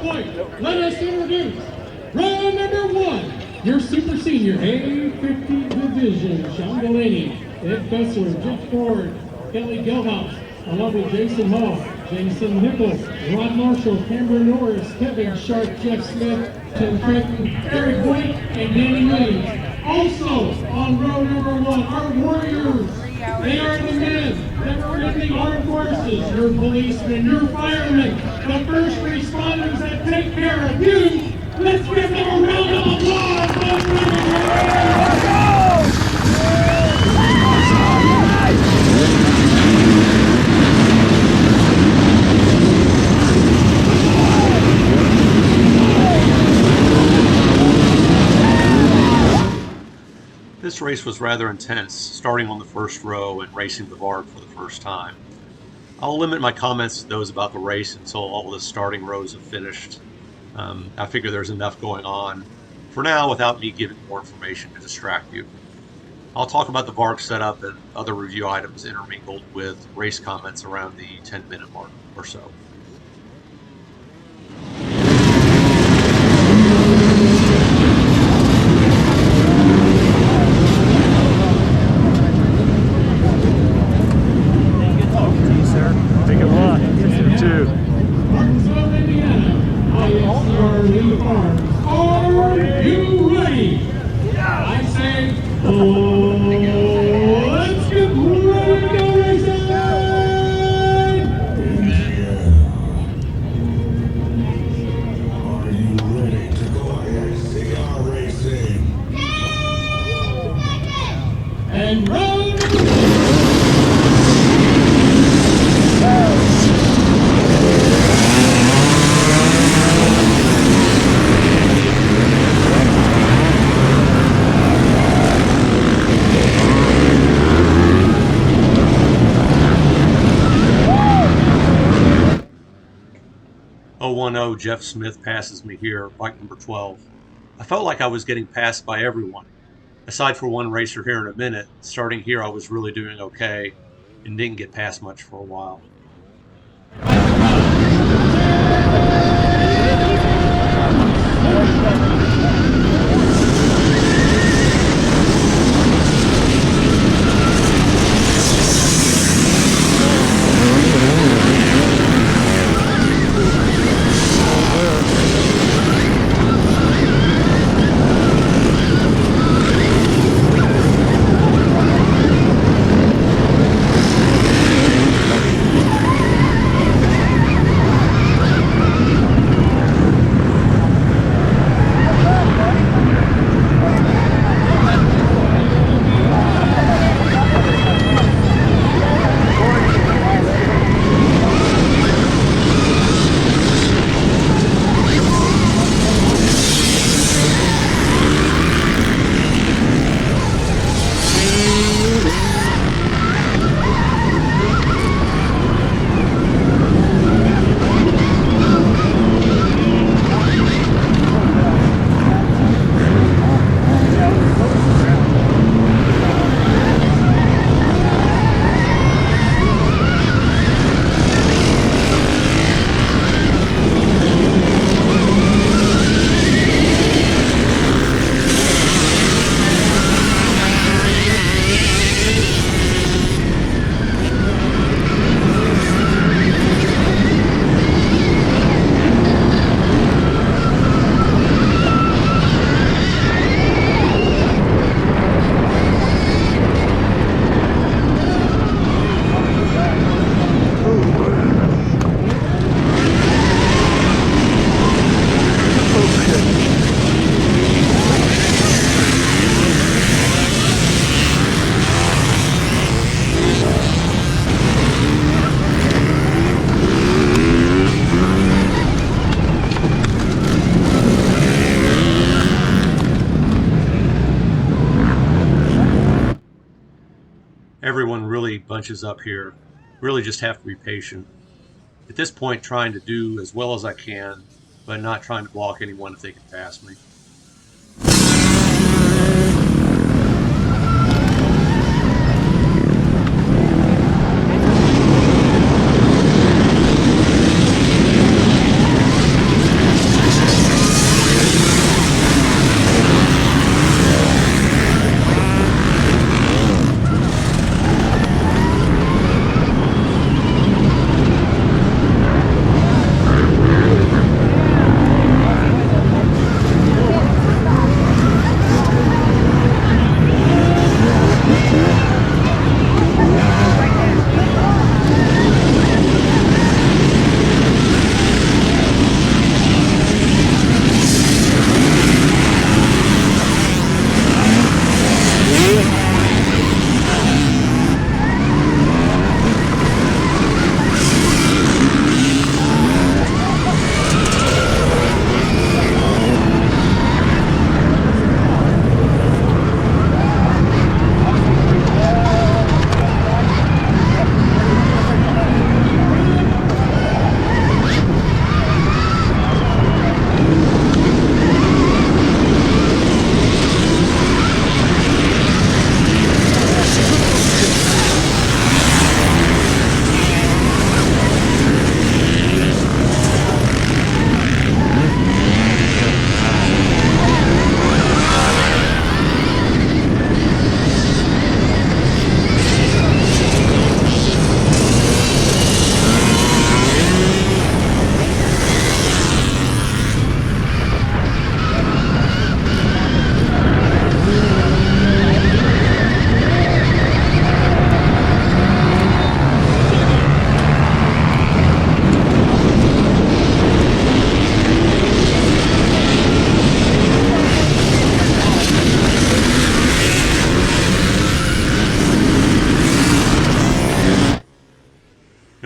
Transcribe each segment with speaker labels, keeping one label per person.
Speaker 1: point, let us introduce row number 1, your super senior A50 division, Sean Delaney, Ed Fessler, Jeff Ford, Kelly Gilhouse, along with Jason Hall, Jason Nichols, Ron Marshall, Cameron Norris, Kevin Sharp, Jeff Smith, Tim Creighton, Eric White, and Danny Williams. Also on row number 1, our warriors. They are the men that were in the armed forces, your policemen, your firemen, the first responders that take care of you. Let's give them a round of applause.
Speaker 2: This race was rather intense, starting on the first row and racing the Varg for the first time. I'll limit my comments to those about the race until all the starting rows have finished. I figure there's enough going on for now without me giving more information to distract you. I'll talk about the Varg setup and other review items intermingled with race comments around the 10-minute mark or so. Martinsville, Indiana, IXCR Lead Farms. Are you ready? I say, let's get ready to go racing!
Speaker 3: Are you ready to go IXCR racing?
Speaker 1: And run!
Speaker 2: Jeff Smith passes me here, bike number 12. I felt like I was getting passed by everyone. Aside from one racer here in a minute, starting here I was really doing okay and didn't get past much for a while. Everyone really bunches up here. Really just have to be patient. At this point, trying to do as well as I can, but not trying to block anyone if they can pass me.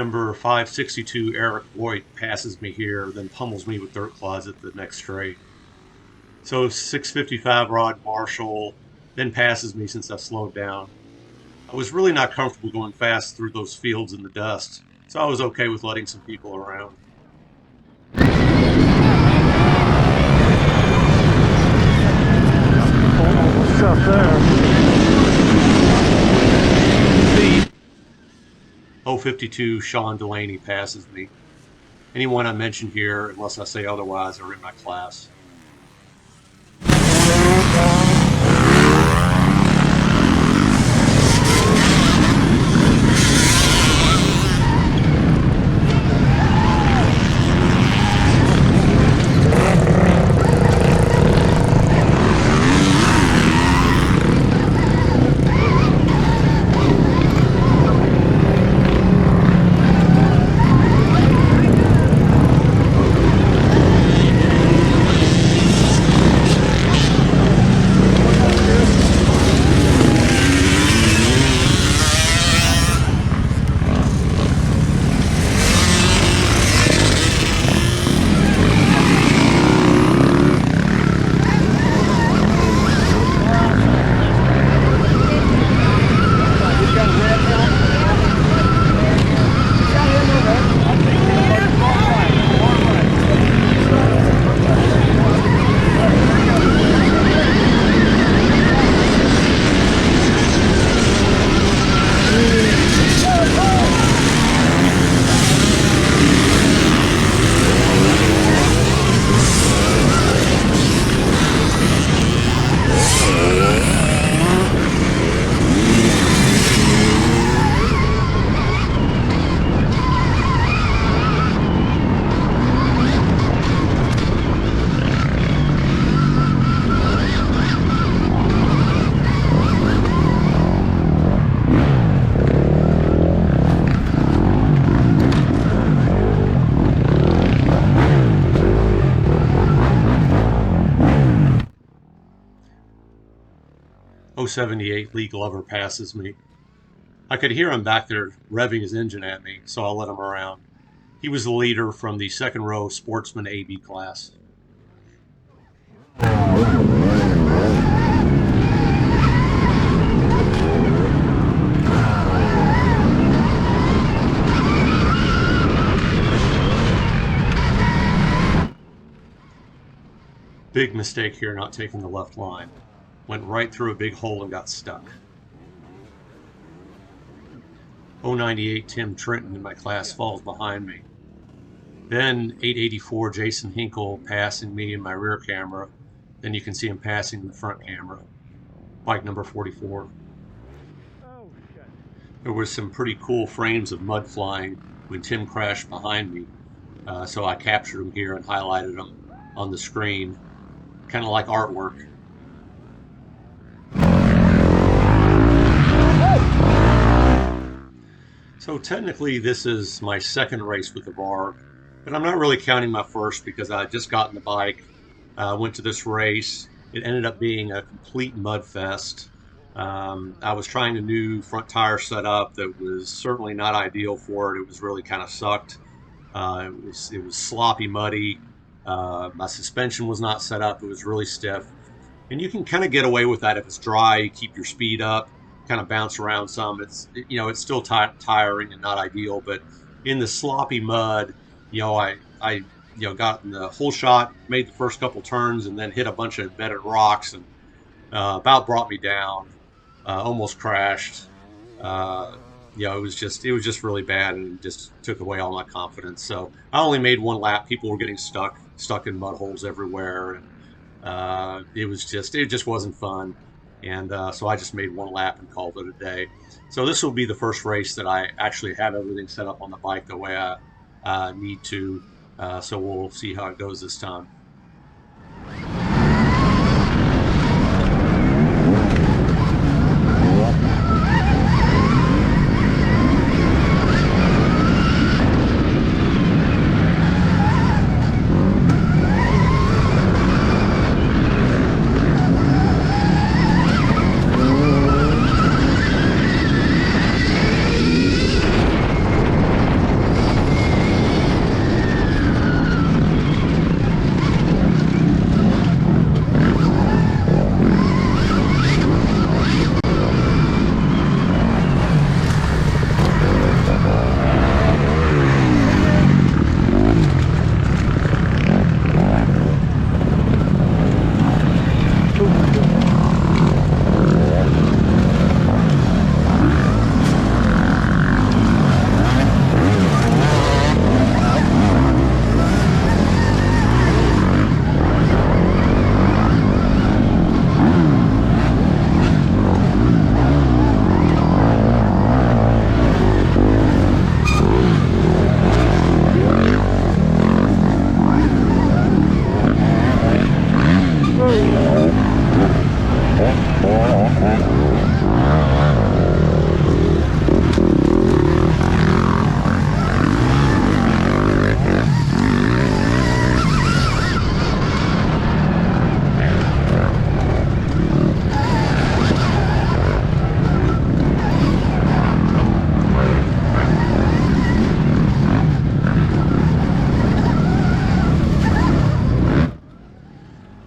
Speaker 2: Number 562, Eric Voigt, passes me here, then pummels me with Dirt Closet the next straight. So 655, Rod Marshall, then passes me since I slowed down. I was really not comfortable going fast through those fields in the dust, so I was okay with letting some people around.
Speaker 4: Stuff there.
Speaker 2: 052, Sean Delaney passes me. Anyone I mention here, unless I say otherwise, are in my class. .078, Lee Glover passes me. I could hear him back there revving his engine at me, so I'll let him around. He was the leader from the second row sportsman AB class. Big mistake here not taking the left line. Went right through a big hole and got stuck. 098, Tim Trenton in my class falls behind me. Then 884, Jason Hinkle passing me in my rear camera. Then you can see him passing in the front camera. Bike number 44.
Speaker 4: Oh, shit.
Speaker 2: There was some pretty cool frames of mud flying when Tim crashed behind me. So I captured them here and highlighted them on the screen. Kind of like artwork. So technically this is my second race with the Varg, but I'm not really counting my first because I just got in the bike, went to this race. It ended up being a complete mud fest. I was trying a new front tire setup that was certainly not ideal for it. It was really kind of sucked. It was sloppy, muddy. My suspension was not set up. It was really stiff. And you can kind of get away with that if it's dry. You keep your speed up, kind of bounce around some. It's still tiring and not ideal. But in the sloppy mud, I got in the whole shot, made the first couple turns, and then hit a bunch of embedded rocks and about brought me down. Almost crashed. It was just really bad and just took away all my confidence. So I only made one lap. People were getting stuck in mud holes everywhere, and it just wasn't fun. And so I just made one lap and called it a day. So this will be the first race that I actually have everything set up on the bike the way I need to. So we'll see how it goes this time.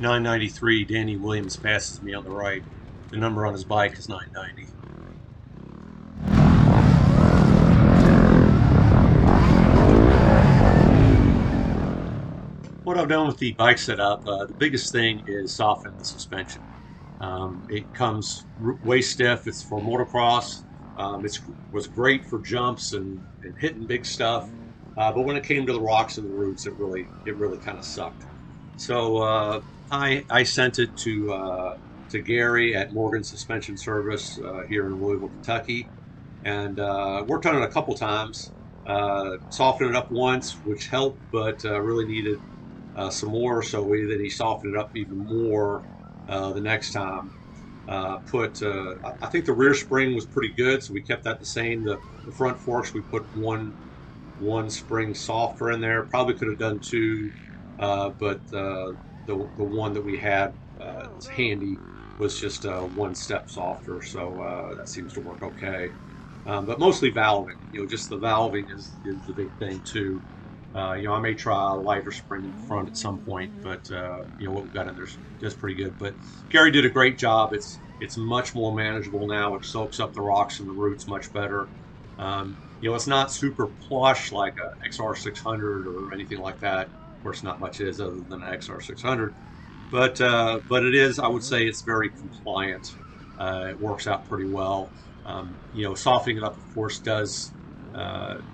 Speaker 2: 993, Danny Williams passes me on the right. The number on his bike is 990. What I've done with the bike setup, the biggest thing is softening the suspension. It comes way stiff. It's for motocross. It was great for jumps and hitting big stuff. But when it came to the rocks and the roots, it really kind of sucked. So I sent it to Gary at Morgan Suspension Service here in Louisville, Kentucky, and worked on it a couple times. Softened it up once, which helped, but really needed some more. So then he softened it up even more the next time. I think the rear spring was pretty good, so we kept that the same. The front forks, we put one spring softer in there. Probably could have done two, but the one that we had handy was just one step softer, so that seems to work okay. But mostly valving, just the valving is the big thing too. I may try a lighter spring in the front at some point, but what we've got in there's just pretty good. But Gary did a great job. It's much more manageable now. It soaks up the rocks and the roots much better. It's not super plush like a XR600 or anything like that. Of course, not much is other than an XR600, but it is. I would say it's very compliant. It works out pretty well. Softening it up, of course, does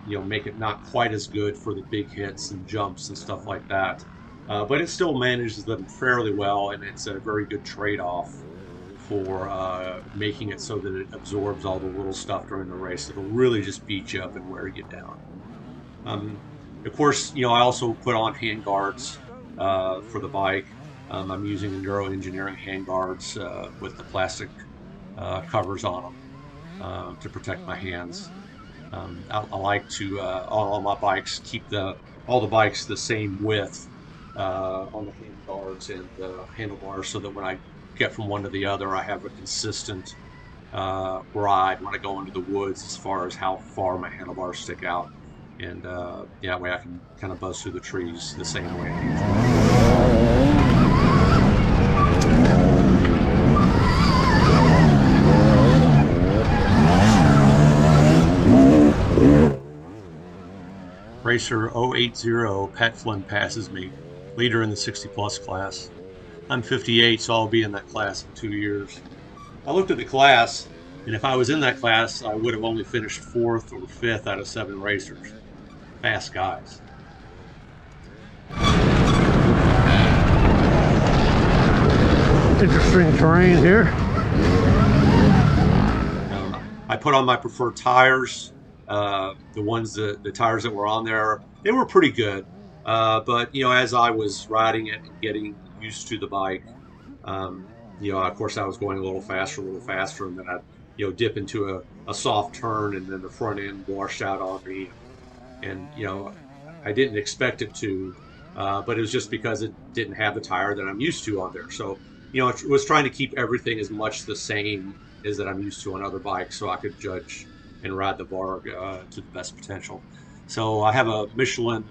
Speaker 2: make it not quite as good for the big hits and jumps and stuff like that. But it still manages them fairly well, and it's a very good trade-off for making it so that it absorbs all the little stuff during the race. It'll really just beat you up and wear you down. Of course, I also put on hand guards for the bike. I'm using the Neuro Engineering hand guards with the plastic covers on them to protect my hands. I like to on all my bikes keep all the bikes the same width on the hand guards and the handlebars, so that when I get from one to the other, I have a consistent ride when I go into the woods as far as how far my handlebars stick out, and that way I can kind of buzz through the trees the same way I usually do. Racer 080 Pat Flynn passes me, leader in the 60 plus class. I'm 58, so I'll be in that class in 2 years. I looked at the class, and if I was in that class, I would have only finished 4th or 5th out of 7 racers. Fast guys.
Speaker 4: Interesting terrain here.
Speaker 2: I put on my preferred tires. The tires that were on there, they were pretty good. But as I was riding it and getting used to the bike, of course I was going a little faster, and then I'd, dip into a soft turn, and then the front end washed out on me, and I didn't expect it to, but it was just because it didn't have the tire that I'm used to on there. So, it was trying to keep everything as much the same as that I'm used to on other bikes, so I could judge and ride the Varg to the best potential. So I have a Michelin,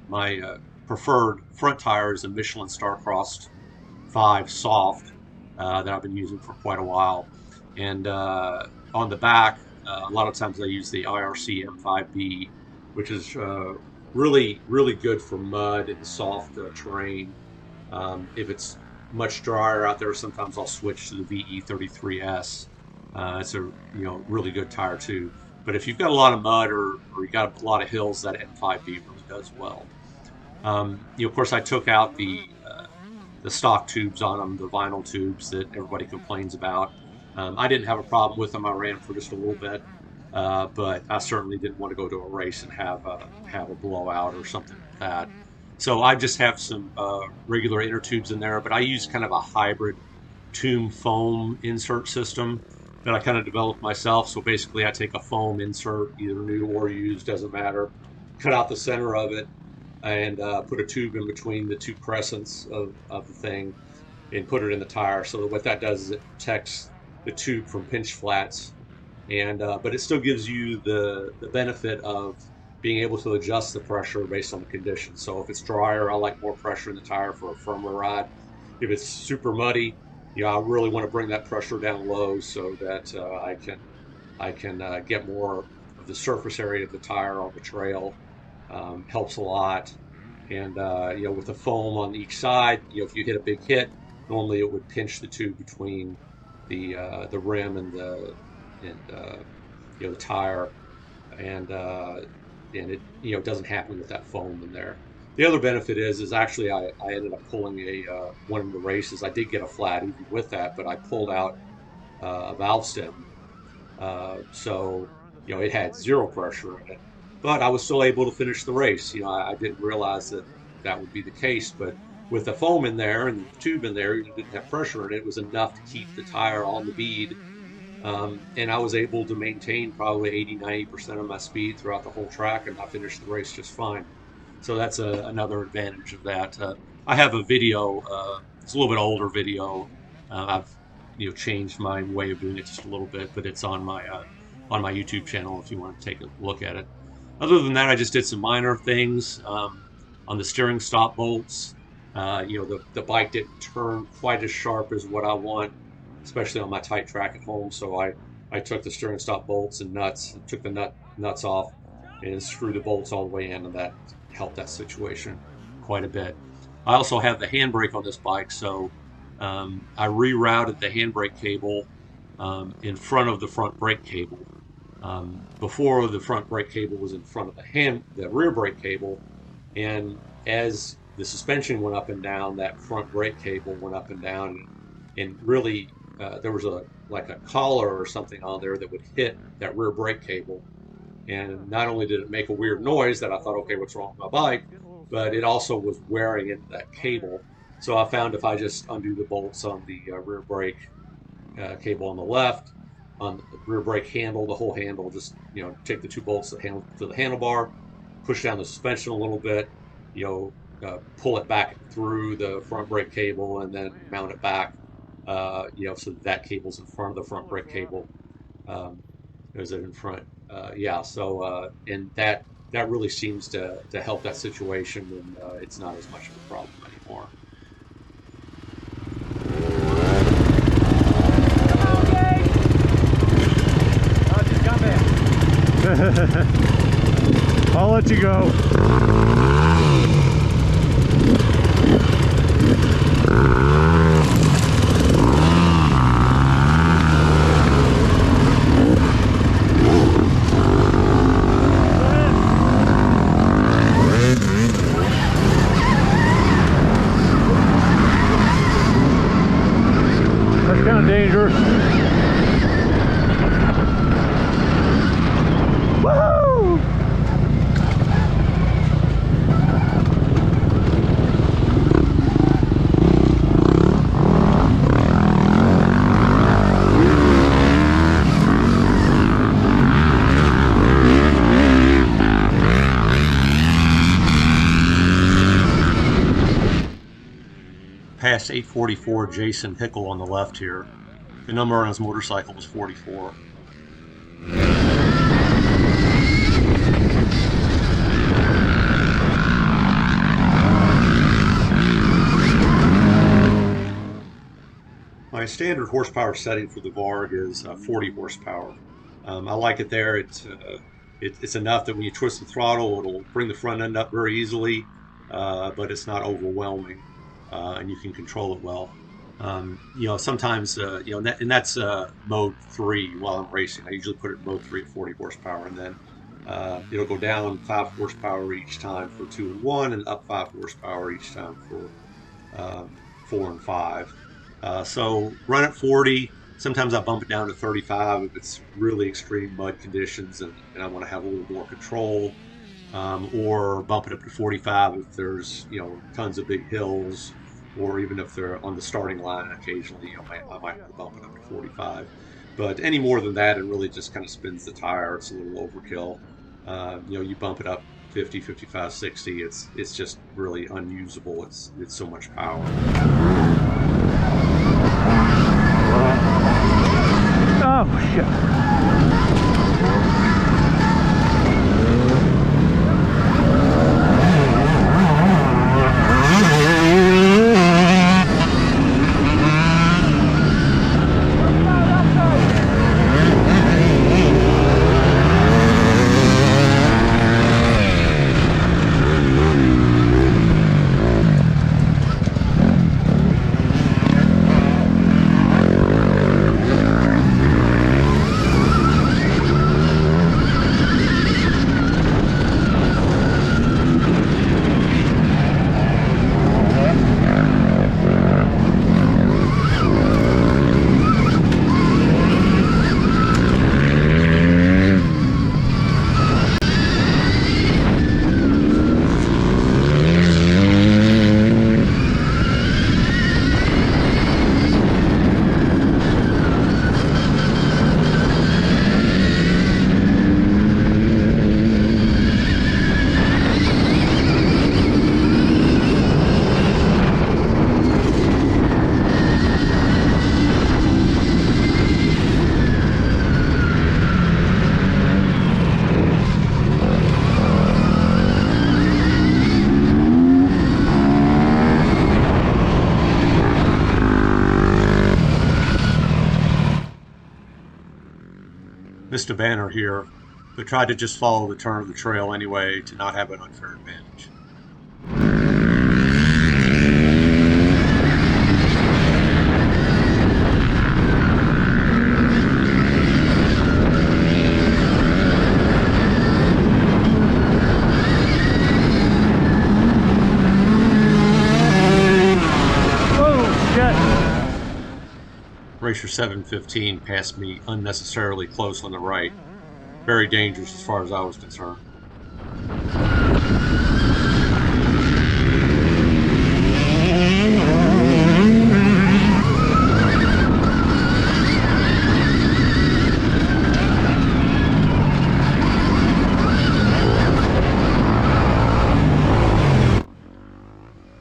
Speaker 2: my preferred front tire is a Michelin Stark 5 soft that I've been using for quite a while. And on the back, a lot of times I use the IRC M5B, which is really, really good for mud and soft terrain. If it's much drier out there, sometimes I'll switch to the VE33S. It's a really good tire too. But if you've got a lot of mud or you got a lot of hills, that M5B really does well. Of course, I took out the stock tubes on them, the vinyl tubes that everybody complains about. I didn't have a problem with them. I ran for just a little bit, but I certainly didn't want to go to a race and have a blowout or something like that. So I just have some regular inner tubes in there, but I use kind of a hybrid tomb foam insert system that I kind of developed myself. So basically I take a foam insert, either new or used, doesn't matter, cut out the center of it, and put a tube in between the two crescents of the thing and put it in the tire. So what that does is it protects the tube from pinch flats, and but it still gives you the benefit of being able to adjust the pressure based on the conditions. So if it's drier, I like more pressure in the tire for a firmer ride. if it's super muddy, I really want to bring that pressure down low so that I can get more of the surface area of the tire on the trail. Helps a lot. And with the foam on each side, if you hit a big hit, normally it would pinch the tube between the rim and the tire, and it doesn't happen with that foam in there. The other benefit is actually I ended up pulling one of the races. I did get a flat even with that, but I pulled out a valve stem, so it had zero pressure in it. But I was still able to finish the race. I didn't realize that would be the case, but with the foam in there and the tube in there, you didn't have pressure in it. It was enough to keep the tire on the bead. And I was able to maintain probably 80–90% of my speed throughout the whole track, and I finished the race just fine. So that's another advantage of that. I have a video. It's a little bit older video. I've changed my way of doing it just a little bit, but it's on my YouTube channel if you want to take a look at it. Other than that, I just did some minor things on the steering stop bolts. The bike didn't turn quite as sharp as what I want, especially on my tight track at home. So I took the steering stop bolts and nuts, and took the nuts off and screwed the bolts all the way in, and that helped that situation quite a bit. I also have the handbrake on this bike, so I rerouted the handbrake cable in front of the front brake cable. Before, the front brake cable was in front of the rear brake cable, and as the suspension went up and down, that front brake cable went up and down, and really there was a collar or something on there that would hit that rear brake cable. And not only did it make a weird noise that I thought, okay, what's wrong with my bike, but it also was wearing into that cable. So I found if I just undo the bolts on the rear brake cable on the left, on the rear brake handle, the whole handle, just take the two bolts to the handlebar, push down the suspension a little bit, pull it back through the front brake cable, and then mount it back, so that cable's in front of the front brake cable. Is it in front? And that really seems to help that situation, and it's not as much of a problem anymore.
Speaker 4: I'll let you go. That's kind of dangerous. Woohoo!
Speaker 2: Past 844 Jason Hickel on the left here. The number on his motorcycle was 44. My standard horsepower setting for the Varg is 40 horsepower. I like it there. It's enough that when you twist the throttle, it'll bring the front end up very easily, but it's not overwhelming. And you can control it well. Sometimes, and that's mode 3 while I'm racing. I usually put it in mode 3 at 40 horsepower, and then it'll go down 5 horsepower each time for 2 and 1, and up 5 horsepower each time for 4 and 5. So run at 40. Sometimes I bump it down to 35 if it's really extreme mud conditions and I want to have a little more control. Or bump it up to 45 if there's tons of big hills, or even if they're on the starting line. Occasionally I might bump it up to 45, but any more than that, it really just kind of spins the tire. It's a little overkill. You bump it up 50, 55, 60, it's just really unusable. It's so much power.
Speaker 4: Oh shit.
Speaker 2: missed a banner here, but tried to just follow the turn of the trail anyway to not have an unfair advantage. Racer 715 passed me unnecessarily close on the right. Very dangerous as far as I was concerned.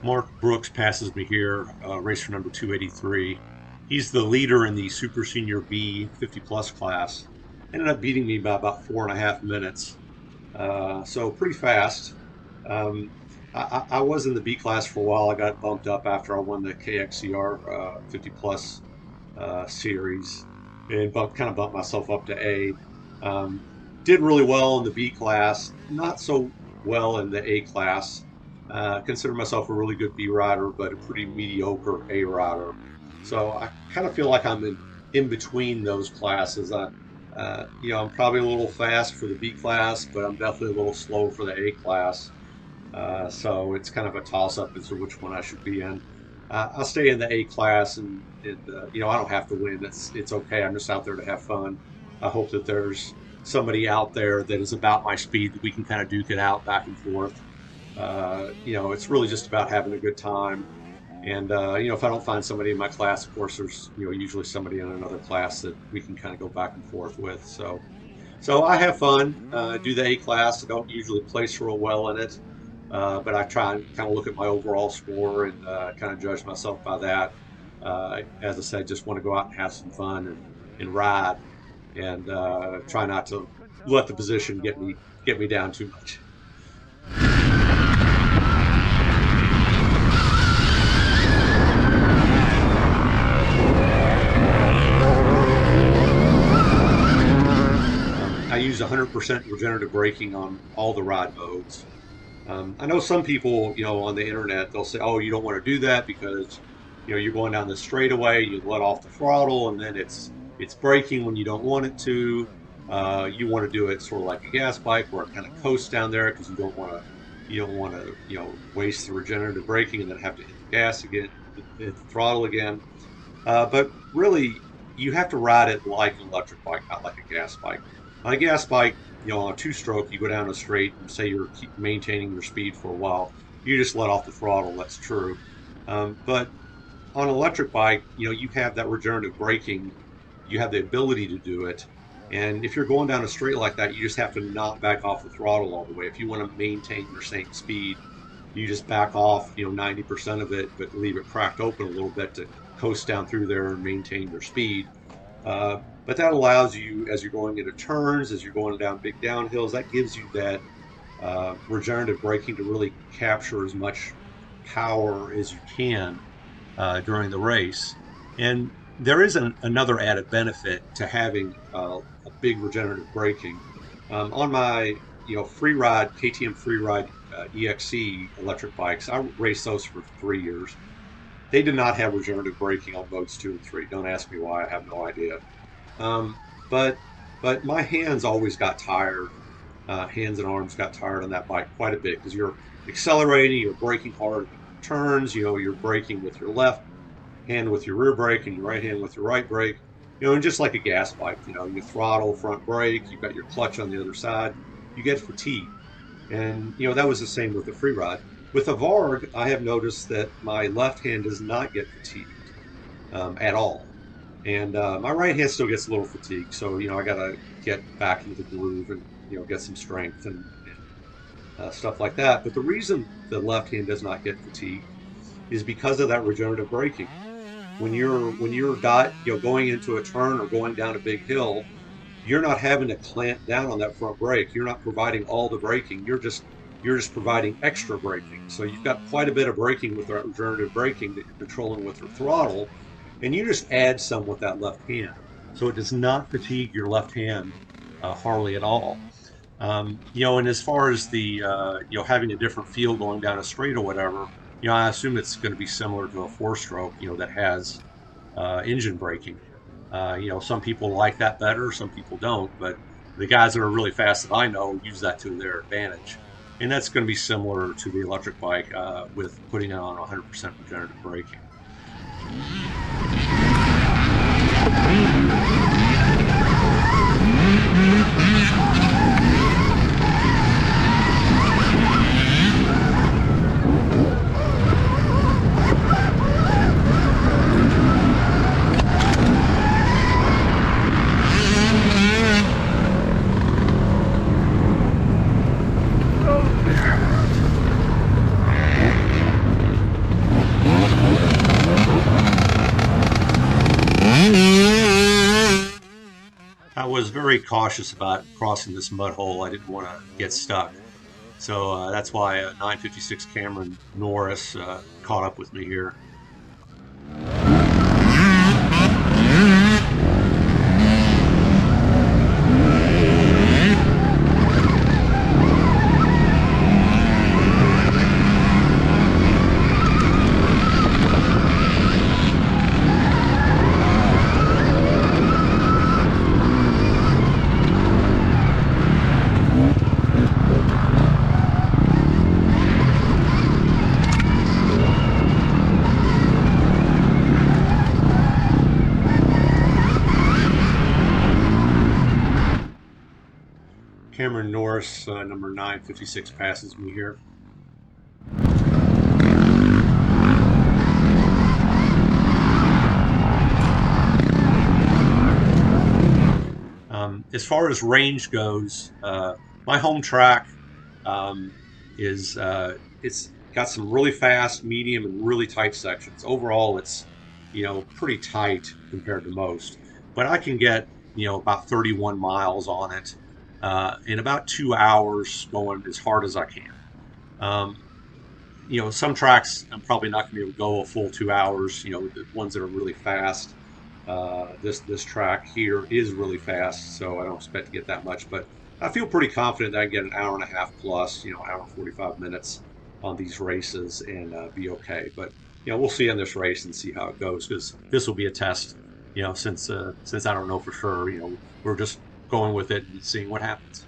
Speaker 2: Mark Brooks passes me here, racer number 283. He's the leader in the Super Senior B 50 plus class. Ended up beating me by about 4.5 minutes. So pretty fast. I was in the B class for a while. I got bumped up after I won the IXCR 50 plus series and kind of bumped myself up to A. Did really well in the B class, not so well in the A class. Consider myself a really good B rider, but a pretty mediocre A rider. So I kind of feel like I'm in between those classes. I'm probably a little fast for the B class, but I'm definitely a little slow for the A class. So it's kind of a toss-up as to which one I should be in. I'll stay in the A class, and I don't have to win. It's okay. I'm just out there to have fun. I hope that there's somebody out there that is about my speed that we can kind of duke it out back and forth. It's really just about having a good time. And, if I don't find somebody in my class, of course, there's, usually somebody in another class that we can kind of go back and forth with. So I have fun, do the A class. I don't usually place real well in it, but I try and kind of look at my overall score and kind of judge myself by that. As I said, just want to go out and have some fun and ride and try not to let the position get me down too much. I use 100% regenerative braking on all the ride modes. I know some people, on the internet, they'll say, oh, you don't want to do that because, you're going down the straightaway, you let off the throttle, and then it's braking when you don't want it to. You want to do it sort of like a gas bike where it kind of coasts down there because you don't want to waste the regenerative braking and then have to hit the gas again, hit the throttle again. But really, you have to ride it like an electric bike, not like a gas bike. On a gas bike, on a two-stroke, you go down a straight and say you're maintaining your speed for a while. You just let off the throttle, that's true. But on an electric bike, you have that regenerative braking. You have the ability to do it. And if you're going down a straight like that, you just have to not back off the throttle all the way. If you want to maintain your same speed, you just back off, 90% of it, but leave it cracked open a little bit to coast down through there and maintain your speed. But that allows you, as you're going into turns, as you're going down big downhills, that gives you that regenerative braking to really capture as much power as you can during the race. And there is another added benefit to having a big regenerative braking. On my free ride, KTM free ride EXC electric bikes, I raced those for 3 years. They did not have regenerative braking on modes 2 and 3. Don't ask me why, I have no idea. But my hands always got tired. Hands and arms got tired on that bike quite a bit because you're accelerating, you're braking hard in turns, you're braking with your left hand with your rear brake and your right hand with your right brake, and just like a gas bike, you throttle, front brake, you've got your clutch on the other side, you get fatigued. And, that was the same with the free ride. With a Varg, I have noticed that my left hand does not get fatigued at all. And my right hand still gets a little fatigued. So, I got to get back into the groove and, get some strength and stuff like that. But the reason the left hand does not get fatigued is because of that regenerative braking. When you're going into a turn or going down a big hill, you're not having to clamp down on that front brake. You're not providing all the braking. You're just providing extra braking. So you've got quite a bit of braking with that regenerative braking that you're controlling with your throttle, and you just add some with that left hand. So it does not fatigue your left hand hardly at all. And as far as the having a different feel going down a straight or whatever, I assume it's going to be similar to a four-stroke, that has engine braking. Some people like that better, some people don't, but the guys that are really fast that I know use that to their advantage. And that's going to be similar to the electric bike with putting it on 100% regenerative braking. I was very cautious about crossing this mud hole. I didn't want to get stuck. So that's why 956 Cameron Norris caught up with me here. Cameron Norris, number 956, passes me here. As far as range goes, my home track it's got some really fast, medium, and really tight sections. Overall, it's pretty tight compared to most, but I can get about 31 miles on it in about 2 hours, going as hard as I can. Some tracks I'm probably not going to be able to go a full 2 hours. The ones that are really fast. This track here is really fast, so I don't expect to get that much, but I feel pretty confident that I can get an hour and a half plus, hour and 45 minutes on these races and be okay. But we'll see in this race and see how it goes, because this will be a test. Since I don't know for sure, we're just going with it and seeing what happens.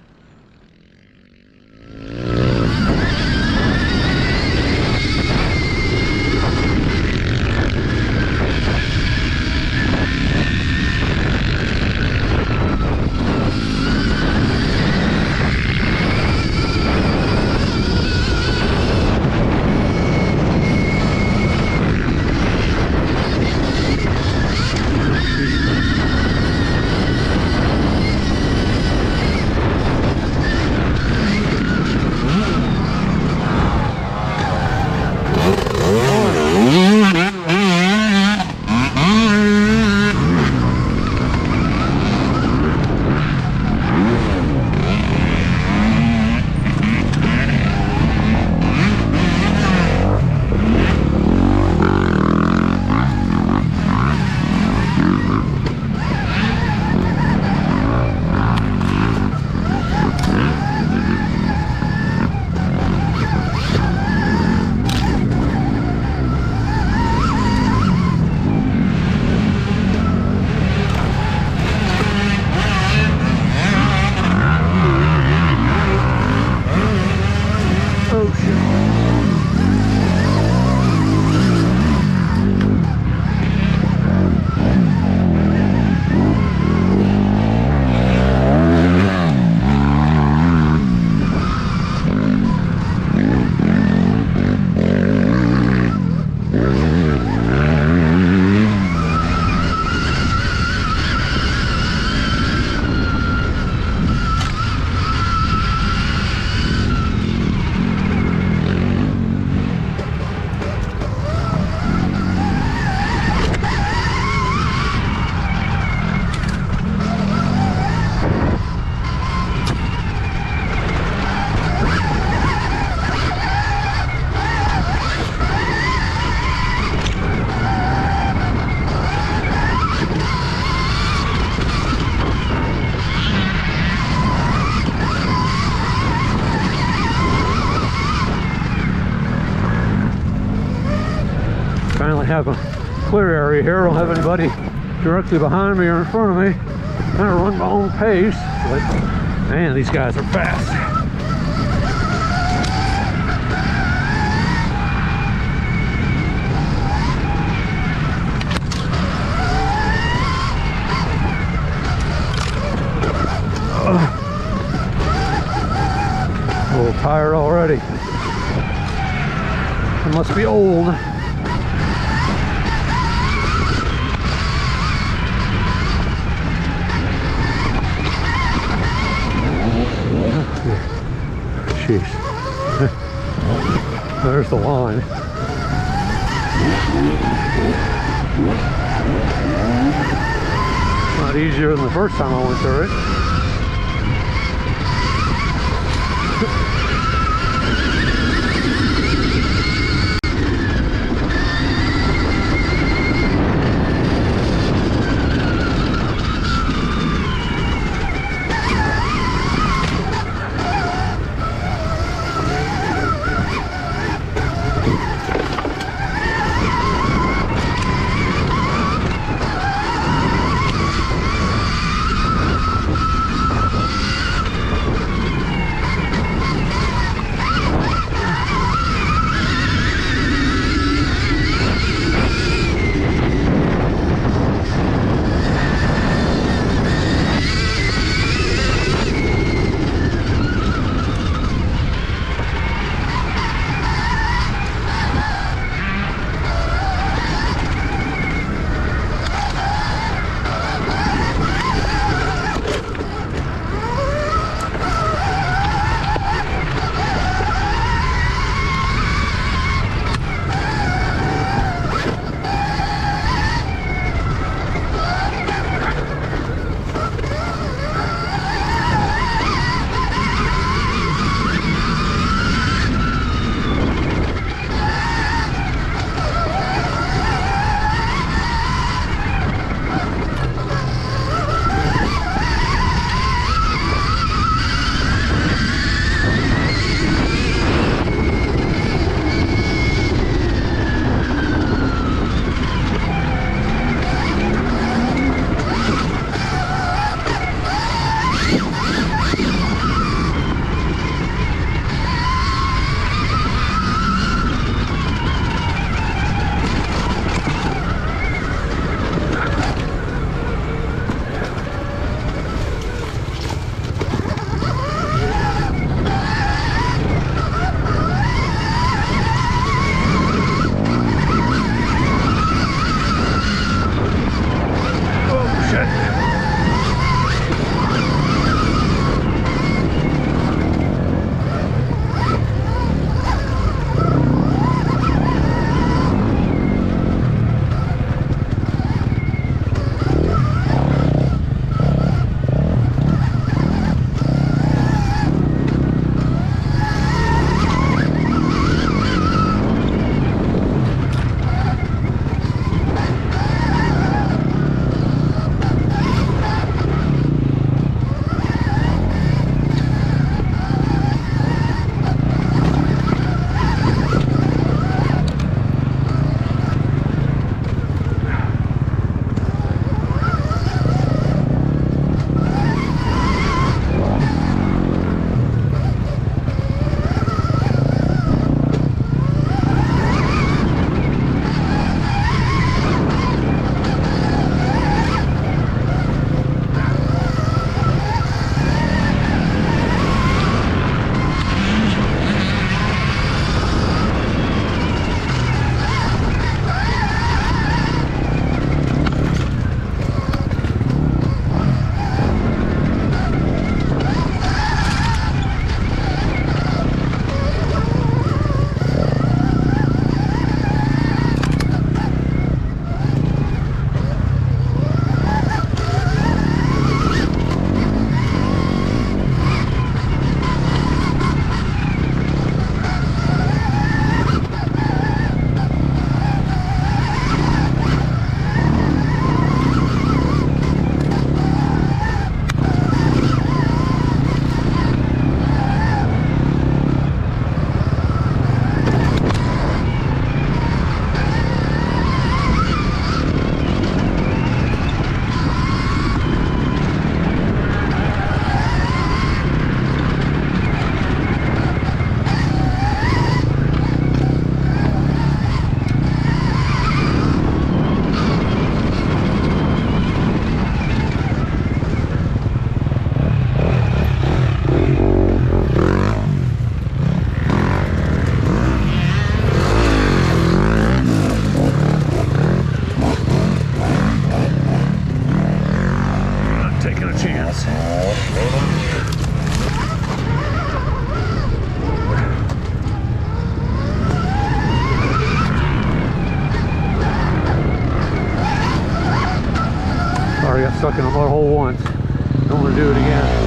Speaker 4: finally have a clear area here. I don't have anybody directly behind me or in front of me. I'm gonna run my own pace, but man, these guys are fast. A little tired already. I must be old. Jeez. There's the line. Not easier than the first time I went through it. stuck in a mud hole once. Don't want to do it again.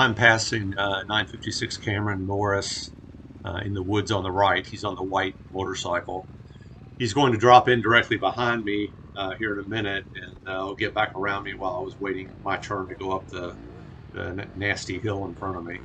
Speaker 2: I'm passing 956 Cameron Norris in the woods on the right. He's on the white motorcycle. He's going to drop in directly behind me here in a minute, and he'll get back around me while I was waiting my turn to go up the nasty hill in front of me.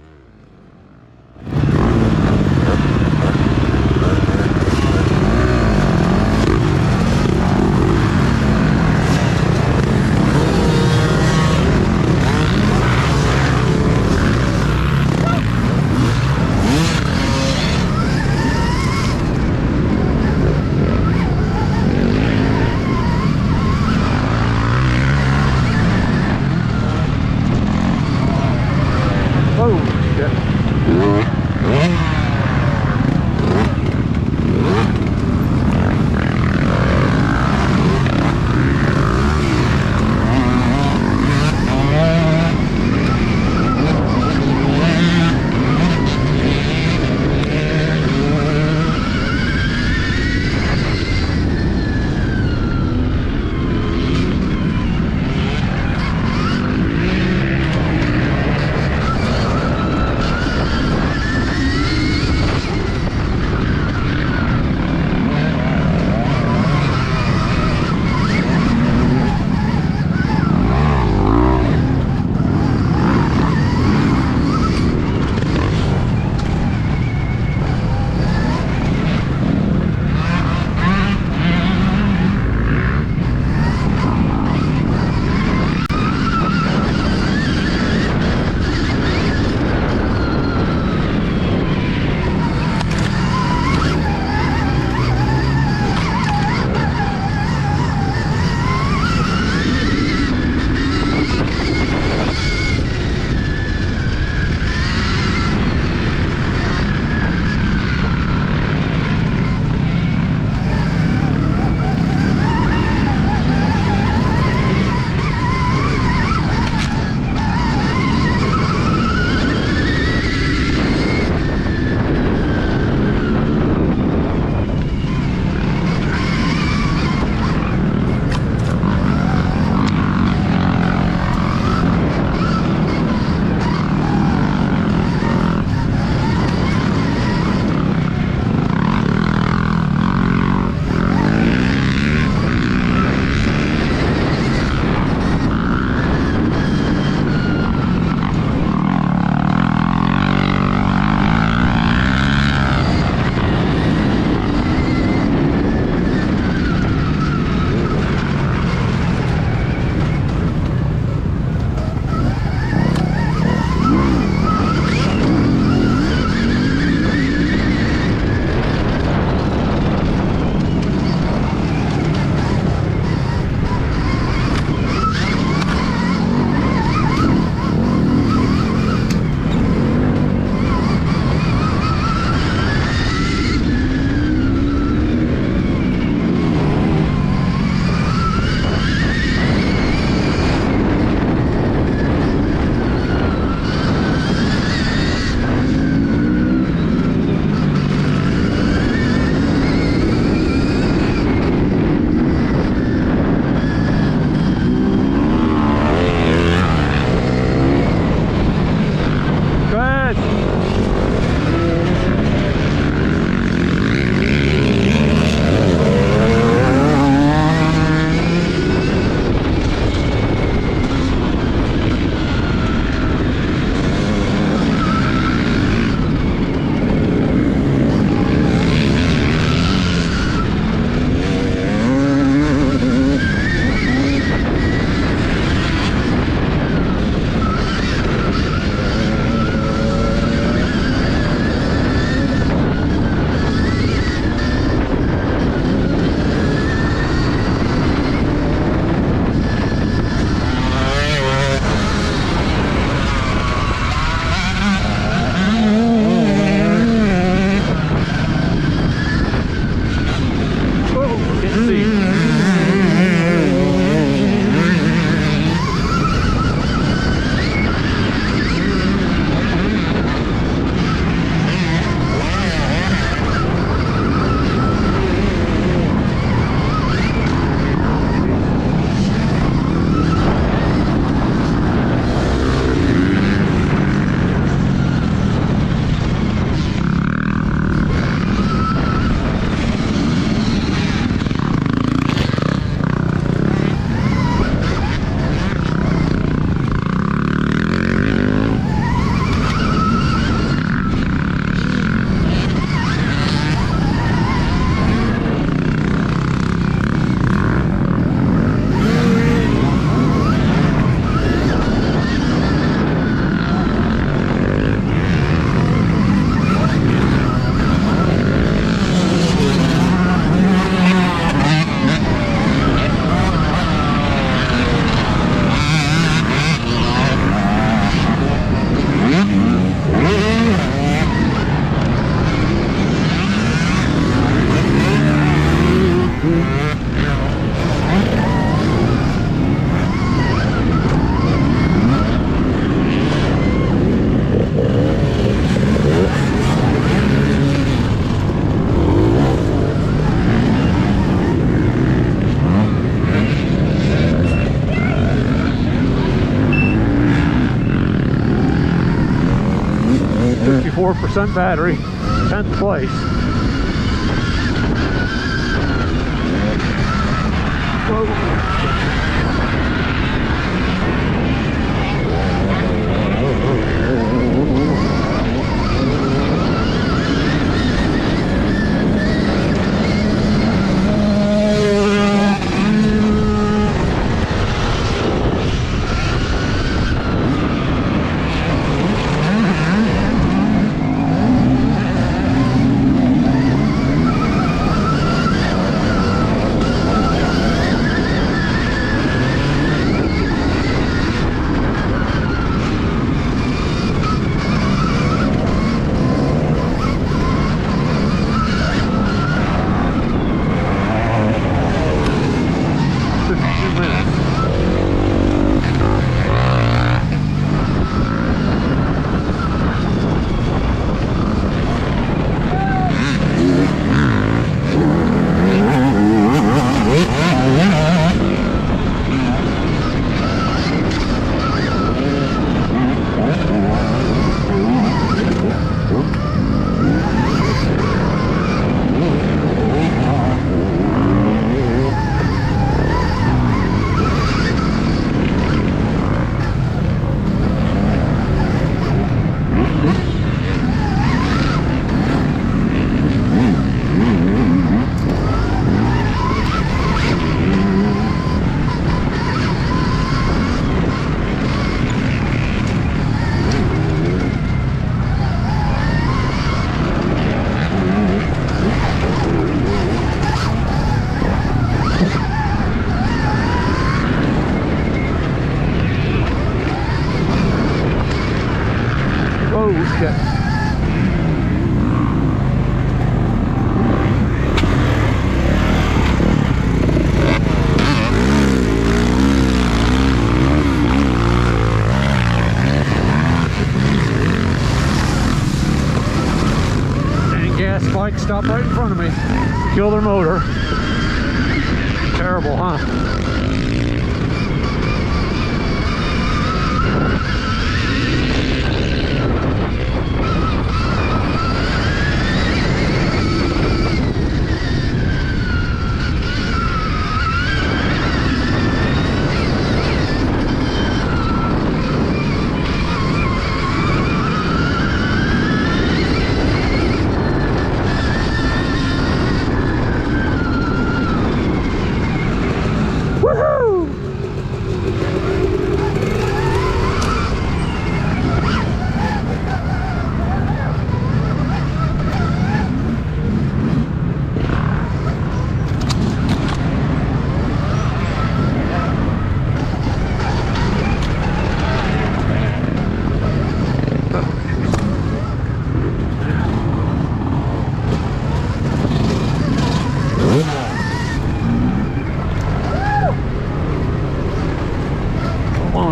Speaker 4: 94% battery, 10th place. Whoa. Spikes stop right in front of me. Kill their motor. Terrible, huh?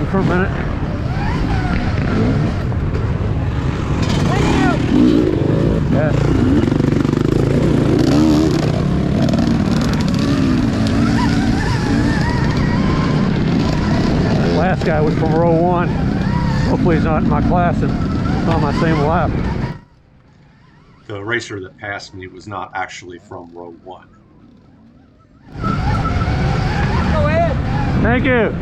Speaker 4: For a minute. Thank you. Yeah. Last guy was from row 1. Hopefully he's not in my class and on my same lap.
Speaker 2: The racer that passed me was not actually from row 1.
Speaker 5: Go ahead.
Speaker 4: Thank you.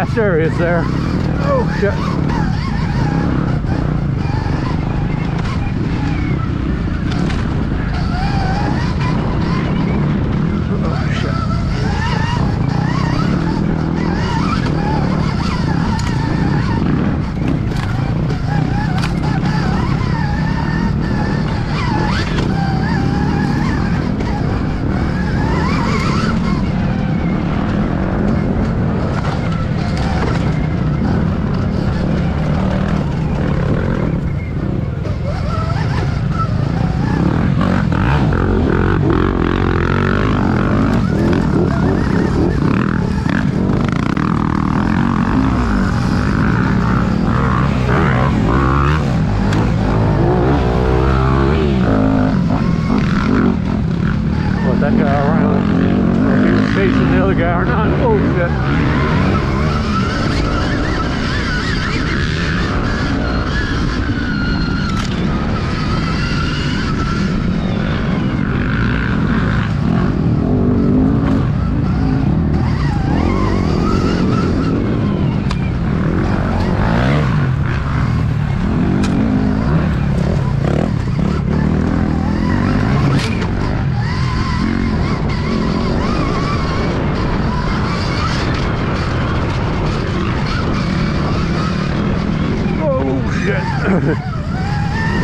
Speaker 4: fast areas there. Oh shit.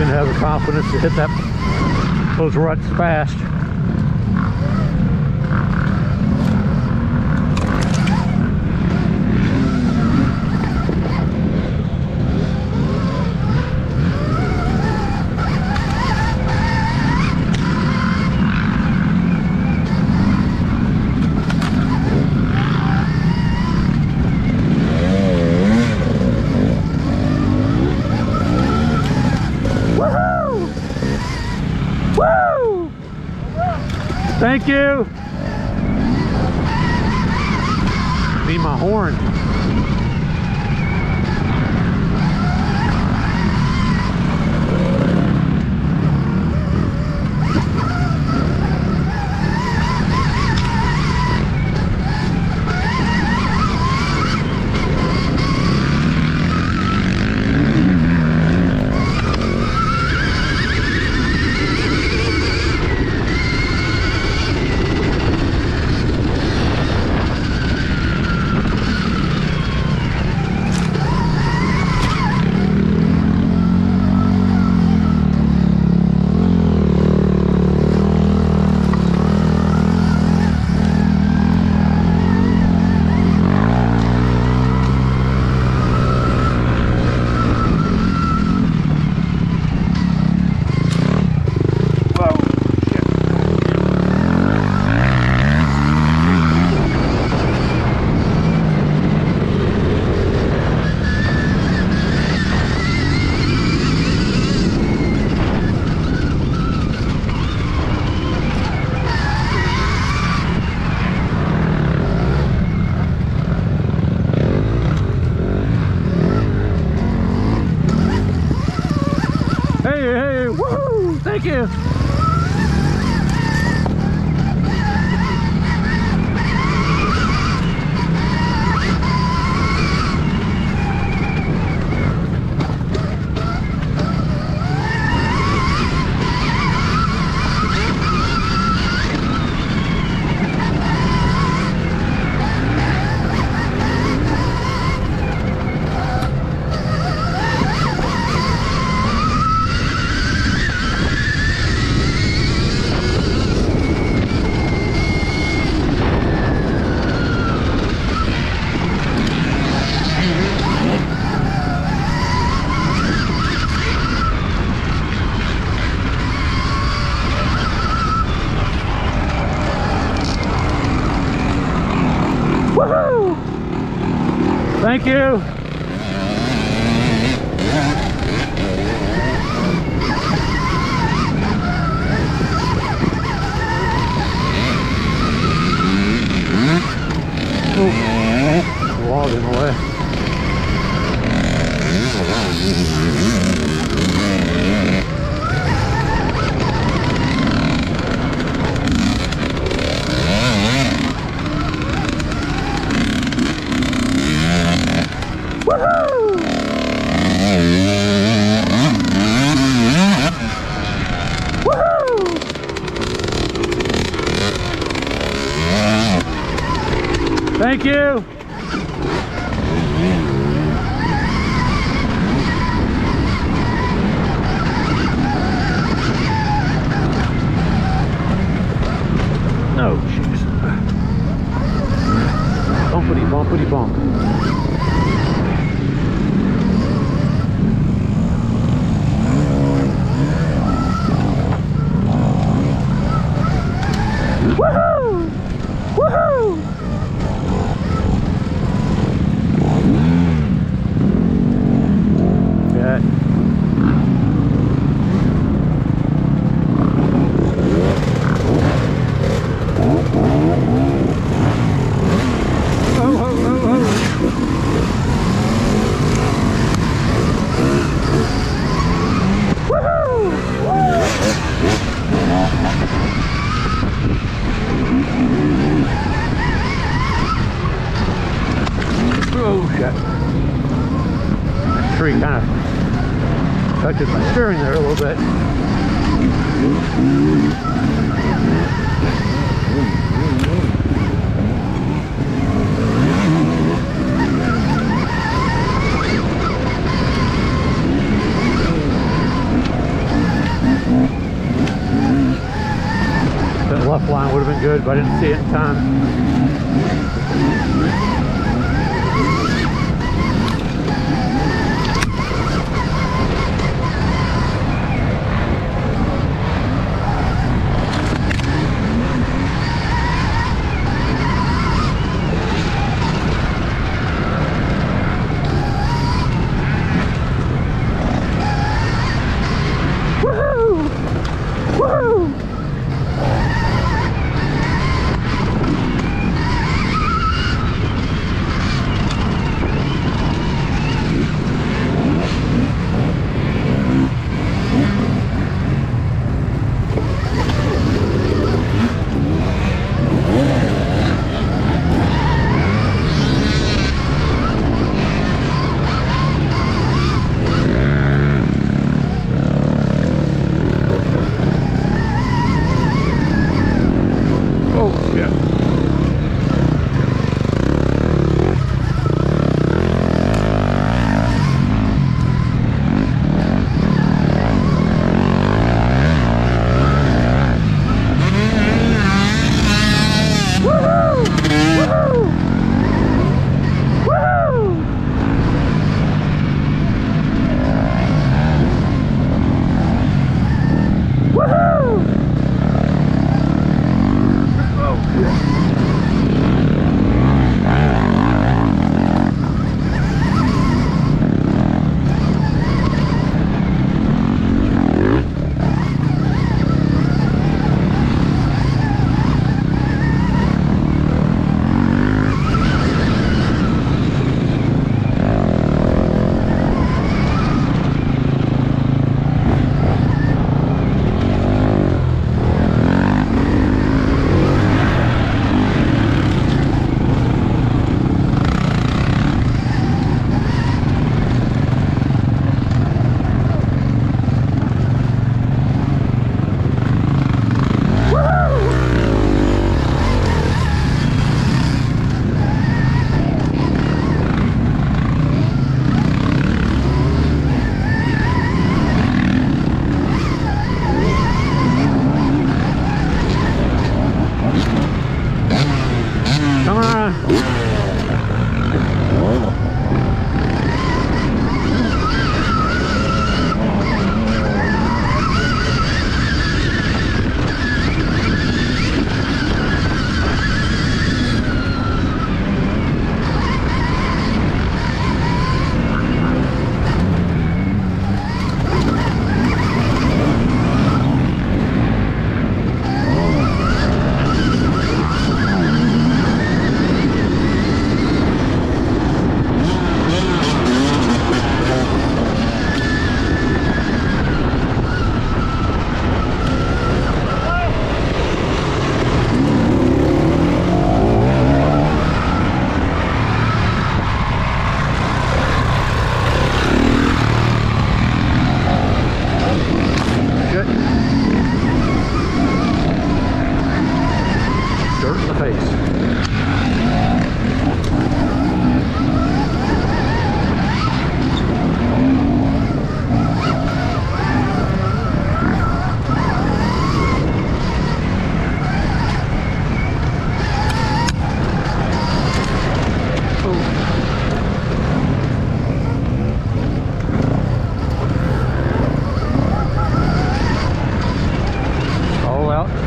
Speaker 4: Didn't have the confidence to hit those ruts fast. Thank you. Need my horn. Hey, woohoo! Thank you. Thank you. Oh, log in the way. Thank you. No, jeez. Bumpity, bumpity, bump. Woohoo! Woohoo! Yeah. Oh shit. That tree kind of affected my steering there a little bit. That left line would have been good, but I didn't see it in time.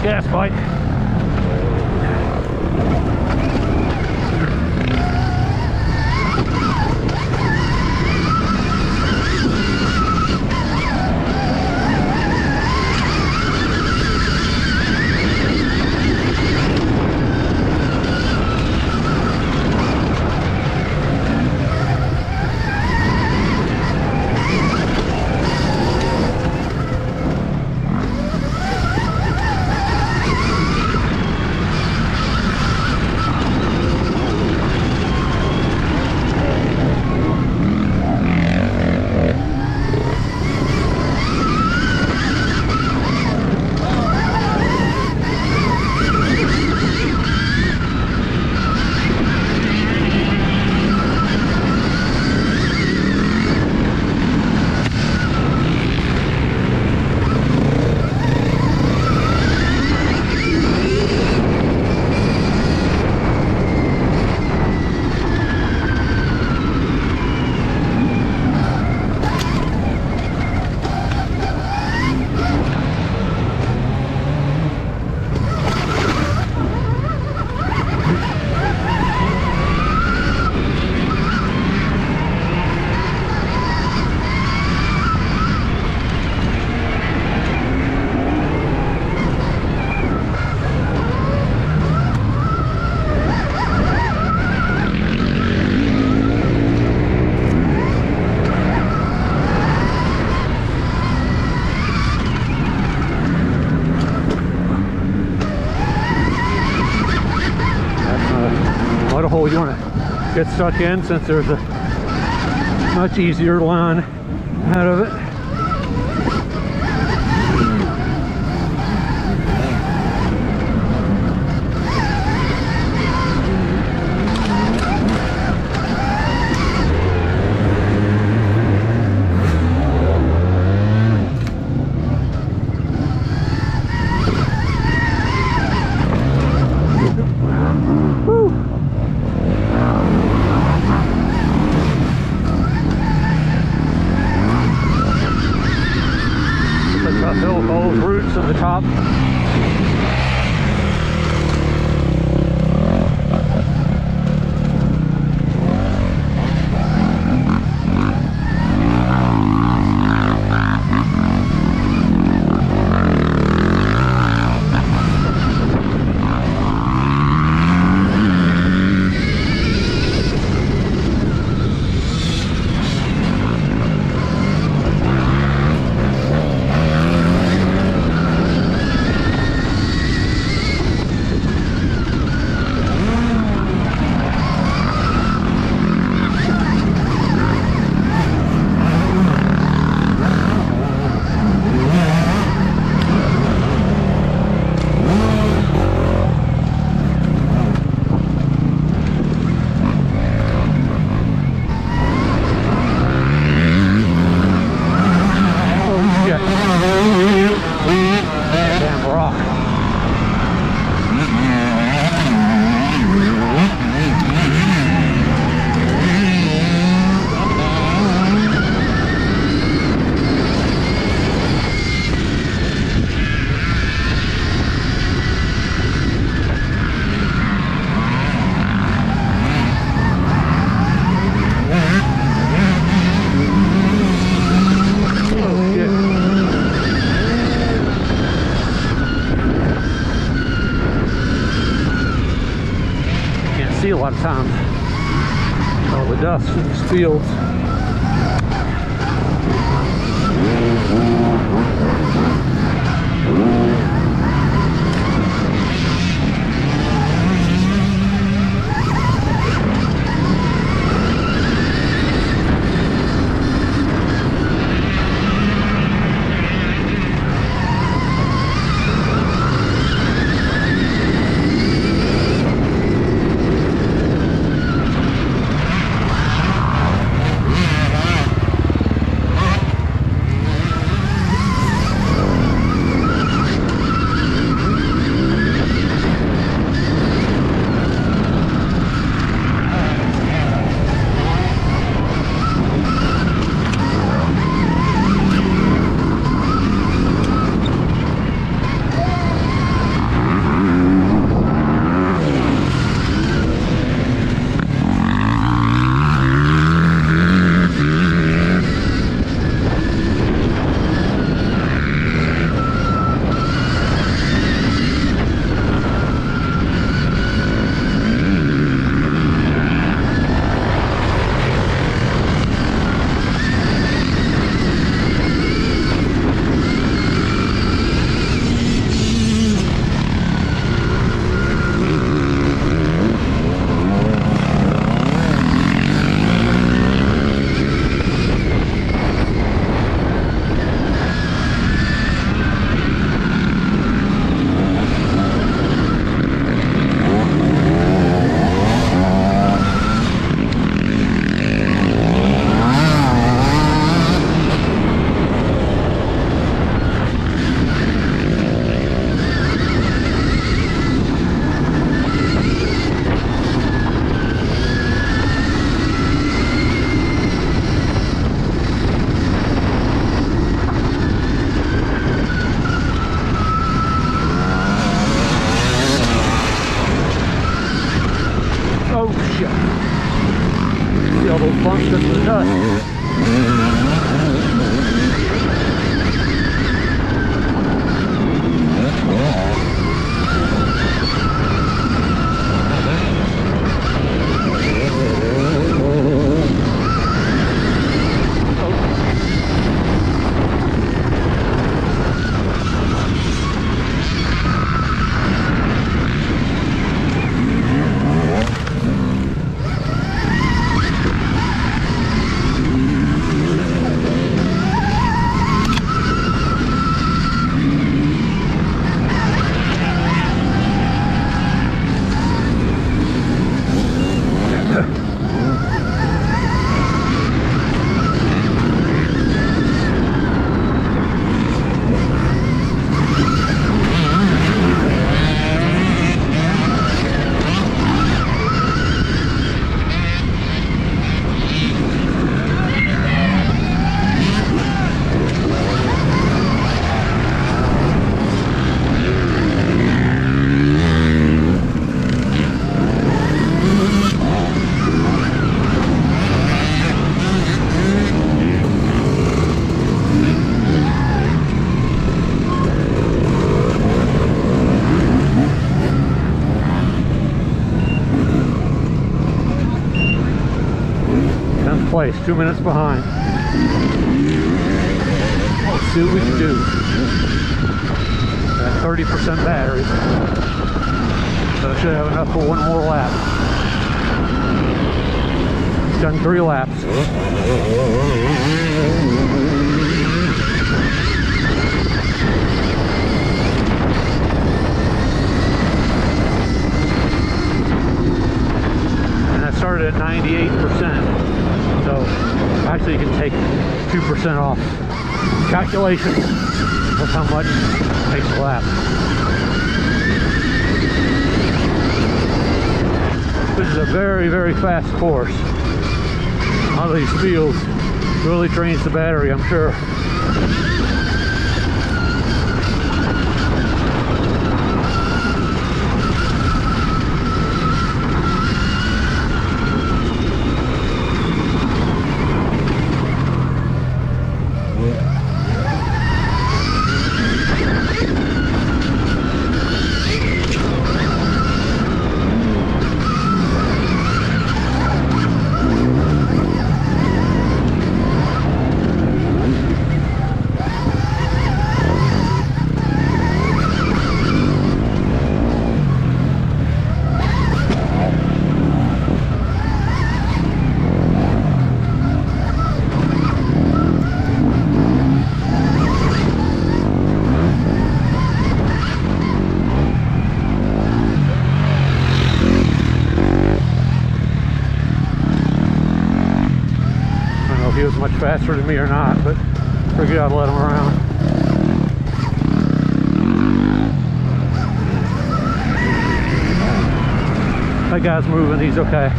Speaker 4: gas bike. hole you want to get stuck in, since there's a much easier line out of it. Those roots at the top. A lot of times, all the dust in these fields. bumps just for the dust. Place, 2 minutes behind. Let's see what we can do. Got 30% battery, so I should have enough for one more lap. It's done 3 laps. And I started at 98%. So actually you can take 2% off. Calculations of how much it takes a lap. This is a very, very fast course. All these fields really drains the battery, I'm sure. He was much faster than me or not, but figured I'd let him around. That guy's moving, he's okay.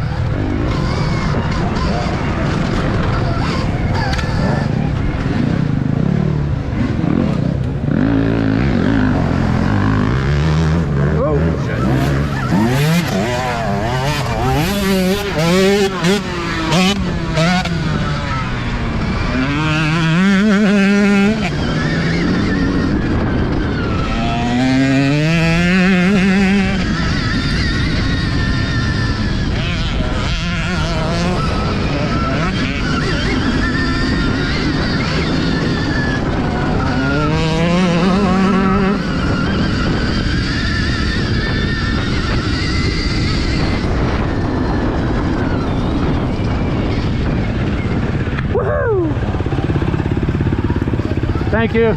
Speaker 4: Thank you.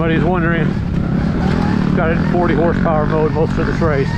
Speaker 4: anybody's wondering, got it in 40 horsepower mode most of this race.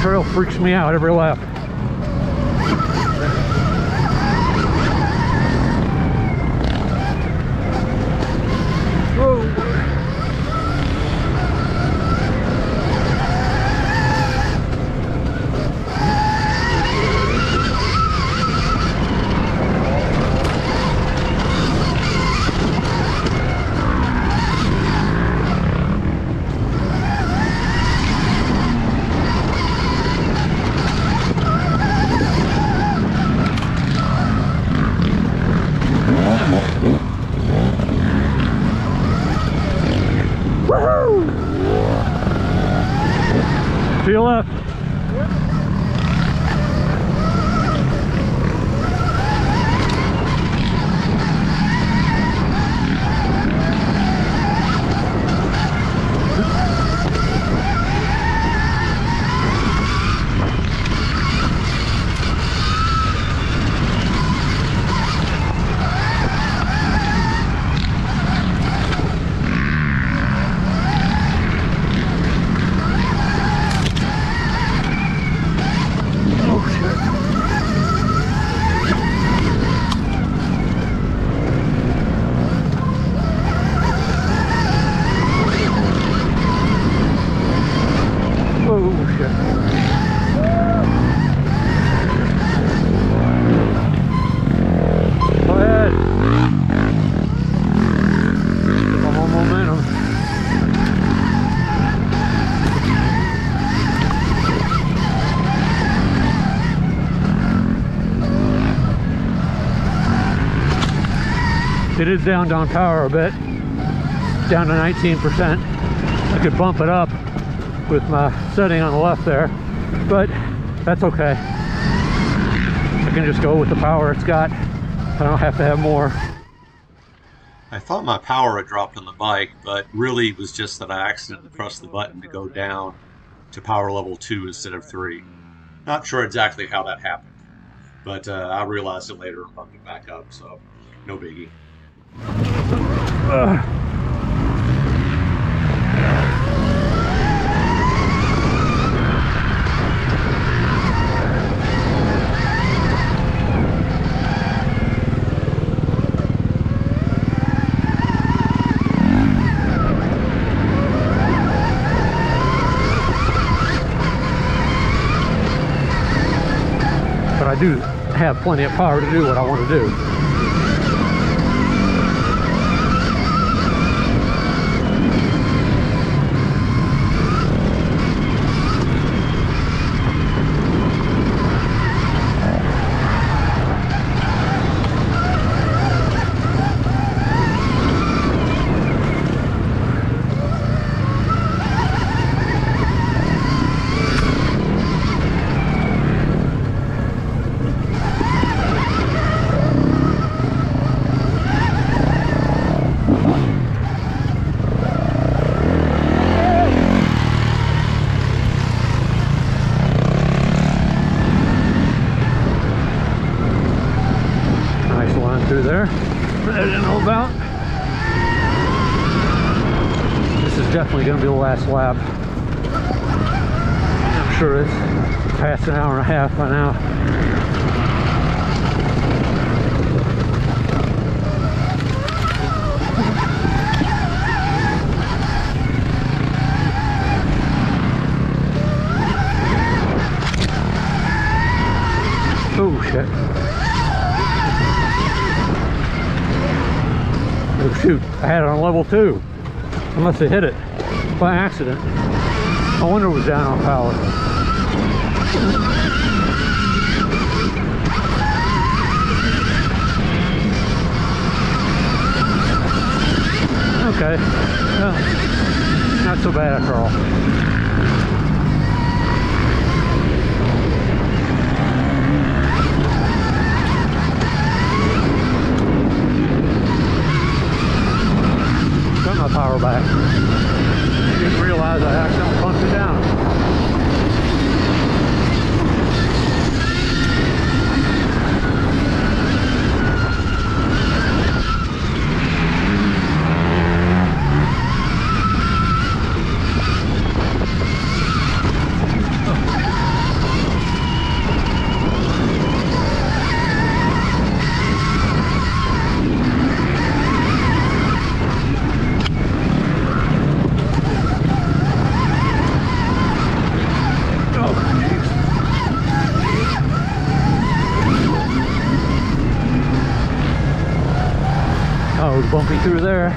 Speaker 4: trail freaks me out every lap. Whoa. To your left. It is down on power a bit, down to 19%. I could bump it up with my setting on the left there, but that's okay. I can just go with the power it's got. I don't have to have more.
Speaker 2: I thought my power had dropped on the bike, but really it was just that I accidentally pressed the button to go down to power level 2 instead of 3. Not sure exactly how that happened, but I realized it later and bumped it back up, so no biggie.
Speaker 4: But I do have plenty of power to do what I want to do. Through there that I didn't know about. This is definitely going to be the last lap. I'm sure it's past an hour and a half by now. Oh shit. Oh shoot, I had it on level 2. I must have hit it by accident. I wonder it was down on power. Okay, well, not so bad after all. My power back. I didn't realize I accidentally pumped it down. Oh, it was bumpy through there.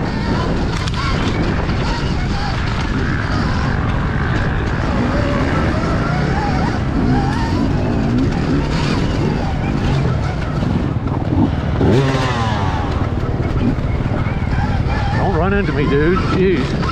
Speaker 4: Don't run into me, dude. Jeez.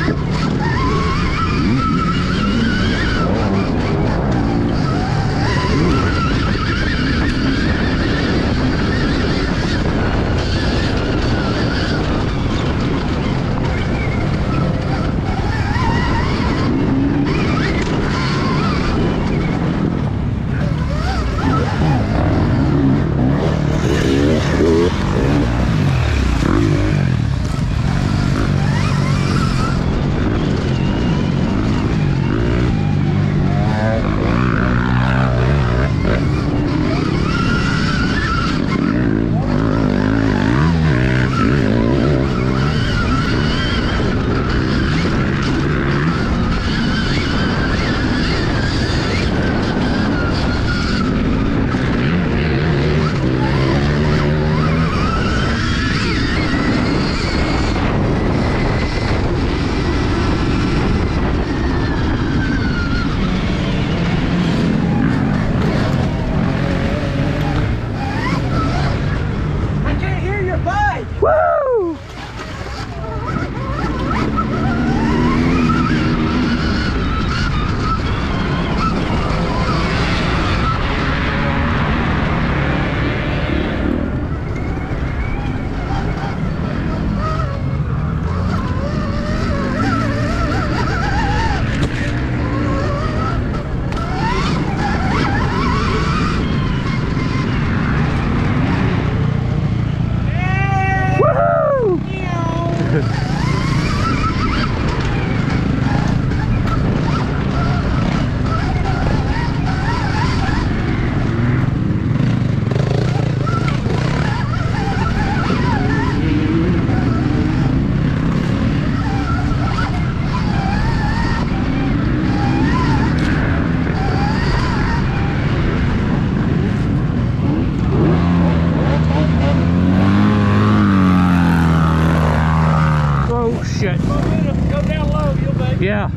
Speaker 4: Yeah,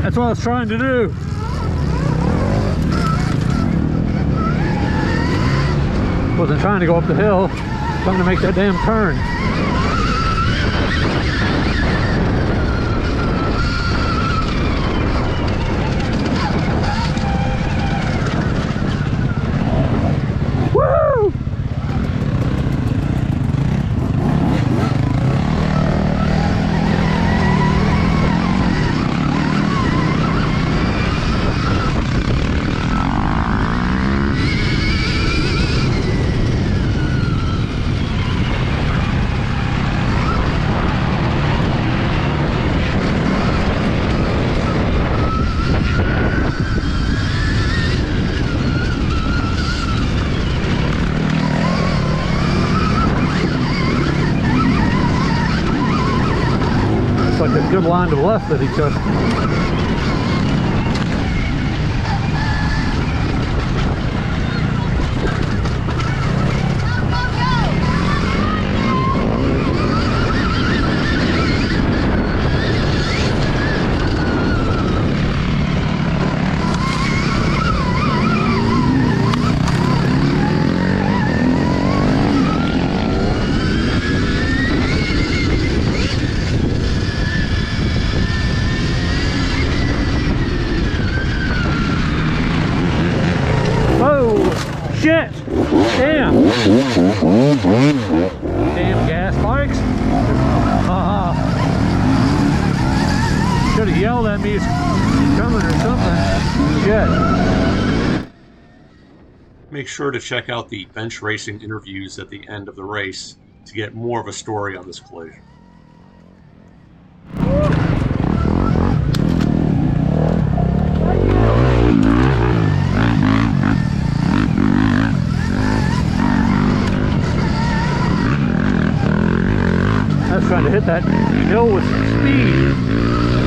Speaker 4: that's what I was trying to do. Wasn't trying to go up the hill, trying to make that damn turn. Woo! Like a good line to the left that he took. Shit! Damn! Damn gas bikes! Should have yelled at me, he's coming or something. Shit!
Speaker 2: Make sure to check out the bench racing interviews at the end of the race to get more of a story on this collision.
Speaker 4: I was trying to hit that hill with speed.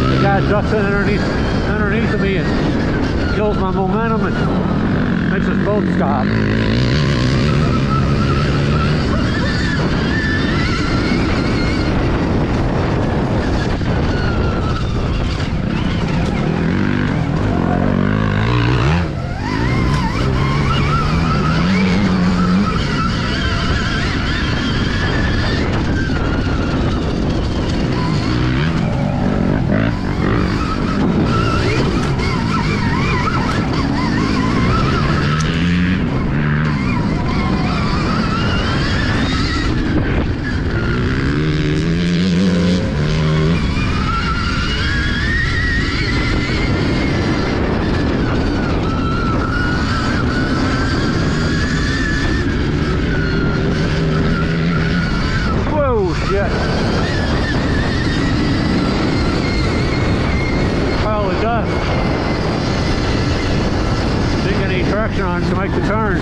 Speaker 4: The guy ducks in underneath of me and kills my momentum and makes us both stop. shit. Pile of dust. Didn't get any traction on it to make the turn.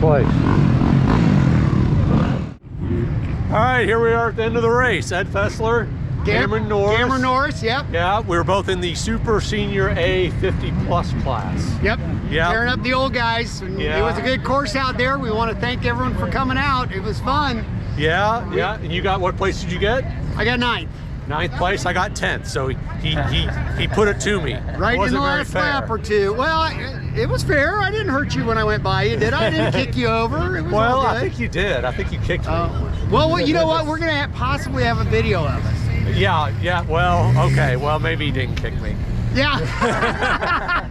Speaker 4: Place. All right, here we are at the end of the race. Ed Fessler, Cameron Norris.
Speaker 5: Cameron Norris, yep.
Speaker 4: Yeah, we were both in the Super Senior A 50+ class.
Speaker 5: Yep.
Speaker 4: Yep.
Speaker 5: Tearing up the old guys. And
Speaker 4: Yeah.
Speaker 5: It was a good course out there. We want to thank everyone for coming out. It was fun.
Speaker 4: Yeah, yeah. And you got, what place did you get?
Speaker 5: I got 9th.
Speaker 4: 9th place. I got 10th. So he put it to me.
Speaker 5: Right in the
Speaker 4: very
Speaker 5: last
Speaker 4: fair.
Speaker 5: lap or two. Well, it was fair. I didn't hurt you when I went by you, did I? I didn't kick you over. It was
Speaker 4: Well,
Speaker 5: all
Speaker 4: I
Speaker 5: good.
Speaker 4: think you did. I think you kicked me.
Speaker 5: Well, you know what? We're going to possibly have a video of us.
Speaker 4: Yeah. Well, okay. Well, maybe he didn't kick me.
Speaker 5: Yeah.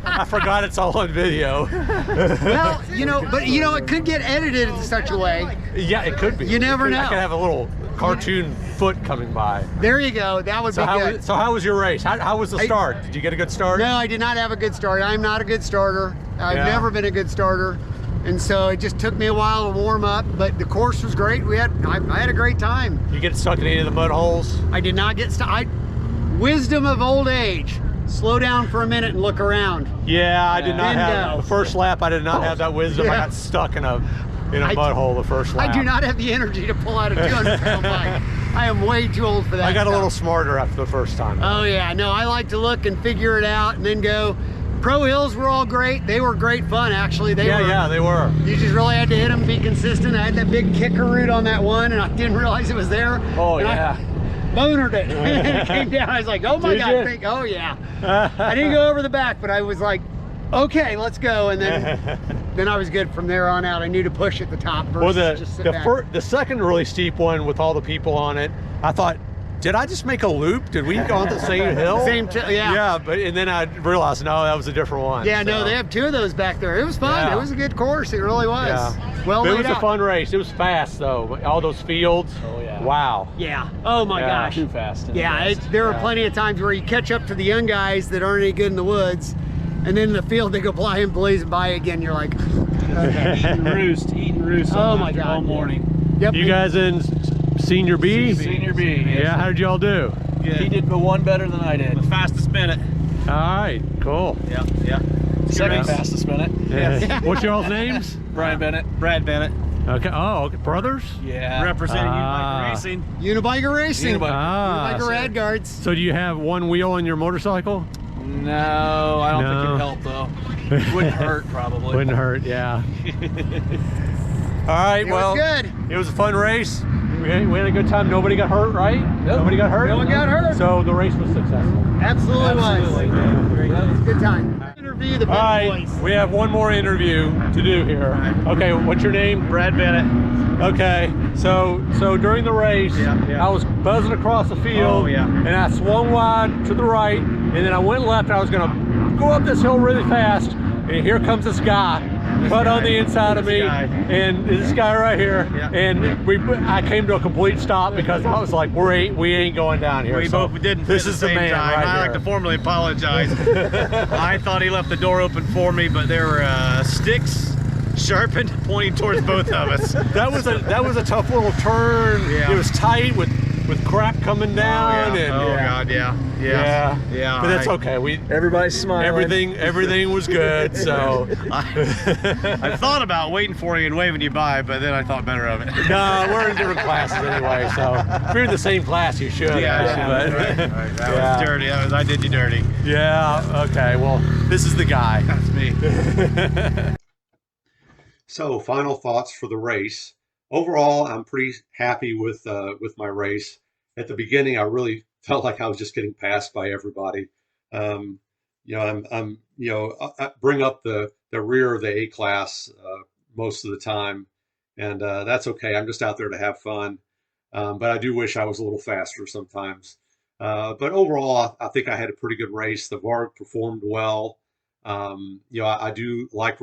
Speaker 4: I forgot it's all on video.
Speaker 5: Well, but it could get edited in such a way.
Speaker 4: Yeah, it could be.
Speaker 5: You never know.
Speaker 4: I could have a little cartoon foot coming by.
Speaker 5: There you go. That would be good.
Speaker 4: So how was your race? How was the start? Did you get a good start?
Speaker 5: No, I did not have a good start. I'm not a good starter. I've
Speaker 4: Yeah.
Speaker 5: never been a good starter. And so it just took me a while to warm up, but the course was great. I had a great time.
Speaker 4: You get stuck in any of the mud holes?
Speaker 5: I did not get stuck. Wisdom of old age. Slow down for a minute and look around.
Speaker 4: Yeah, I did not
Speaker 5: Then
Speaker 4: have
Speaker 5: go.
Speaker 4: the first lap. I did not have that wisdom. I
Speaker 5: Yeah.
Speaker 4: got stuck in a mud hole the first lap.
Speaker 5: I do not have the energy to pull out a 200-pound bike. I am way too old for that.
Speaker 4: I got a
Speaker 5: stuff.
Speaker 4: little smarter after the first time.
Speaker 5: Oh yeah, no, I like to look and figure it out and then go. Pro Hills were all great. They were great fun, actually. They were. You just really had to hit them, be consistent. I had that big kicker root on that one, and I didn't realize it was there.
Speaker 4: Oh,
Speaker 5: and
Speaker 4: yeah.
Speaker 5: I bonered it, and it came down. I was like, oh my
Speaker 4: Did
Speaker 5: God,
Speaker 4: you?
Speaker 5: oh yeah. I didn't go over the back, but I was like, okay, let's go. And then I was good from there on out. I knew to push at the top versus
Speaker 4: Well,
Speaker 5: just sit back.
Speaker 4: the second really steep one with all the people on it, I thought, did I just make a loop? Did we go on the same hill?
Speaker 5: Yeah.
Speaker 4: Yeah, and then I realized, no, that was a different one.
Speaker 5: Yeah,
Speaker 4: so.
Speaker 5: no, they have 2 of those back there. It was fun.
Speaker 4: Yeah.
Speaker 5: It was a good course. It really was.
Speaker 4: Yeah.
Speaker 5: Well,
Speaker 4: But it
Speaker 5: laid
Speaker 4: was a
Speaker 5: out.
Speaker 4: fun race. It was fast though. All those fields. Oh yeah. Wow.
Speaker 5: Yeah. Oh my
Speaker 4: Yeah.
Speaker 5: gosh.
Speaker 6: Too fast.
Speaker 5: Yeah, there are plenty of times where you catch up to the young guys that aren't any good in the woods, and then in the field they go blazing by again. You're like, okay.
Speaker 6: Eat and roost.
Speaker 5: Oh my God.
Speaker 6: All morning.
Speaker 5: Yep.
Speaker 4: You guys in Senior B?
Speaker 6: Senior B. Yes.
Speaker 4: Yeah. How did y'all do?
Speaker 6: He did but one better than I did.
Speaker 7: The fastest Bennett.
Speaker 4: All right. Cool.
Speaker 7: Yeah.
Speaker 6: Second fastest Bennett.
Speaker 4: Yeah. What's y'all's names?
Speaker 6: Brian Bennett. Brad Bennett.
Speaker 4: Okay. Oh, okay. Brothers?
Speaker 6: Yeah. Representing Unibiker Racing.
Speaker 5: Unibiker Racing. Unibiker Rad Guards.
Speaker 4: So do you have one wheel on your motorcycle?
Speaker 6: No, I don't think it'd help though. Wouldn't hurt probably.
Speaker 4: Wouldn't hurt, yeah. All right, well,
Speaker 5: It was good.
Speaker 4: It was a fun race. We had a good time. Nobody got hurt, right?
Speaker 6: Nope.
Speaker 4: Nobody got hurt?
Speaker 5: No one got hurt.
Speaker 4: So the race was successful.
Speaker 5: Absolutely was. It was a good time. Interview the
Speaker 4: All right,
Speaker 5: boys.
Speaker 4: we have one more interview to do here. Okay, what's your name?
Speaker 6: Brad Bennett.
Speaker 4: Okay, so during the race, I was buzzing across the field, and I swung wide to the right, and then I went left. I was gonna go up this hill really fast, and here comes this guy, cut on the inside of me, and this guy right here, and I came to a complete stop because I was like, we ain't going down here.
Speaker 7: We both didn't.
Speaker 4: This is the man right
Speaker 7: I
Speaker 4: here.
Speaker 7: like to formally apologize. I thought he left the door open for me, but there were sticks sharpened, pointing towards both of us.
Speaker 4: That was a tough little turn.
Speaker 7: Yeah.
Speaker 4: It was tight with crap coming down.
Speaker 7: Oh, yeah.
Speaker 4: And
Speaker 7: Oh God, yeah.
Speaker 4: But that's okay.
Speaker 6: Everybody's smiling.
Speaker 4: Everything was good. So
Speaker 7: I thought about waiting for you and waving you by, but then I thought better of it.
Speaker 4: no, we're in different classes anyway. So if you're in the same class, you should.
Speaker 7: Right. That was dirty. I did you dirty.
Speaker 4: Yeah. Okay. Well, this is the guy.
Speaker 7: That's me.
Speaker 2: So, final thoughts for the race. Overall, I'm pretty happy with my race. At the beginning, I really felt like I was just getting passed by everybody. I bring up the rear of the A class most of the time, and that's okay. I'm just out there to have fun. But I do wish I was a little faster sometimes. But overall, I think I had a pretty good race. The Varg performed well. I do like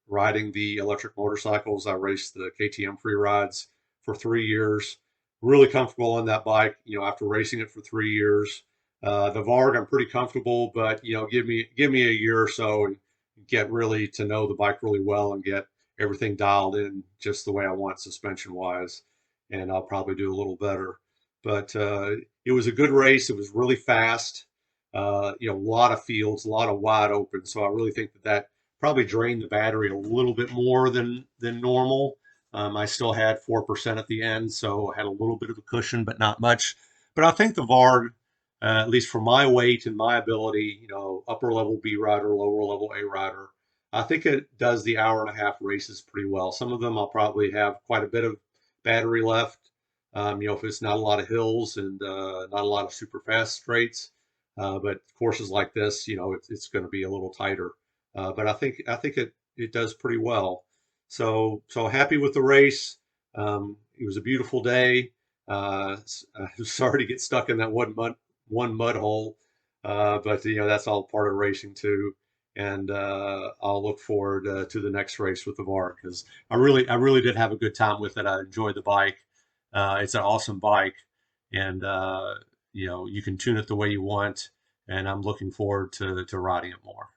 Speaker 2: riding the electric motorcycles. I raced the KTM free rides for 3 years. Really comfortable on that bike, after racing it for 3 years. The Varg, I'm pretty comfortable, but, give me a year or so and get really to know the bike really well and get everything dialed in just the way I want suspension wise. And I'll probably do a little better. But it was a good race. It was really fast. A lot of fields, a lot of wide open. So I really think that probably drained the battery a little bit more than normal. I still had 4% at the end, so I had a little bit of a cushion, but not much. But I think the Varg, at least for my weight and my ability, upper level B rider, lower level A rider, I think it does the hour-and-a-half races pretty well. Some of them I'll probably have quite a bit of battery left, if it's not a lot of hills and not a lot of super fast straights. But courses like this, it's going to be a little tighter. But I think it does pretty well. So happy with the race. It was a beautiful day. I was sorry to get stuck in that one mud hole, but that's all part of racing too. And I'll look forward to the next race with the Varg because I really did have a good time with it. I enjoyed the bike. It's an awesome bike, and you can tune it the way you want. And I'm looking forward to riding it more.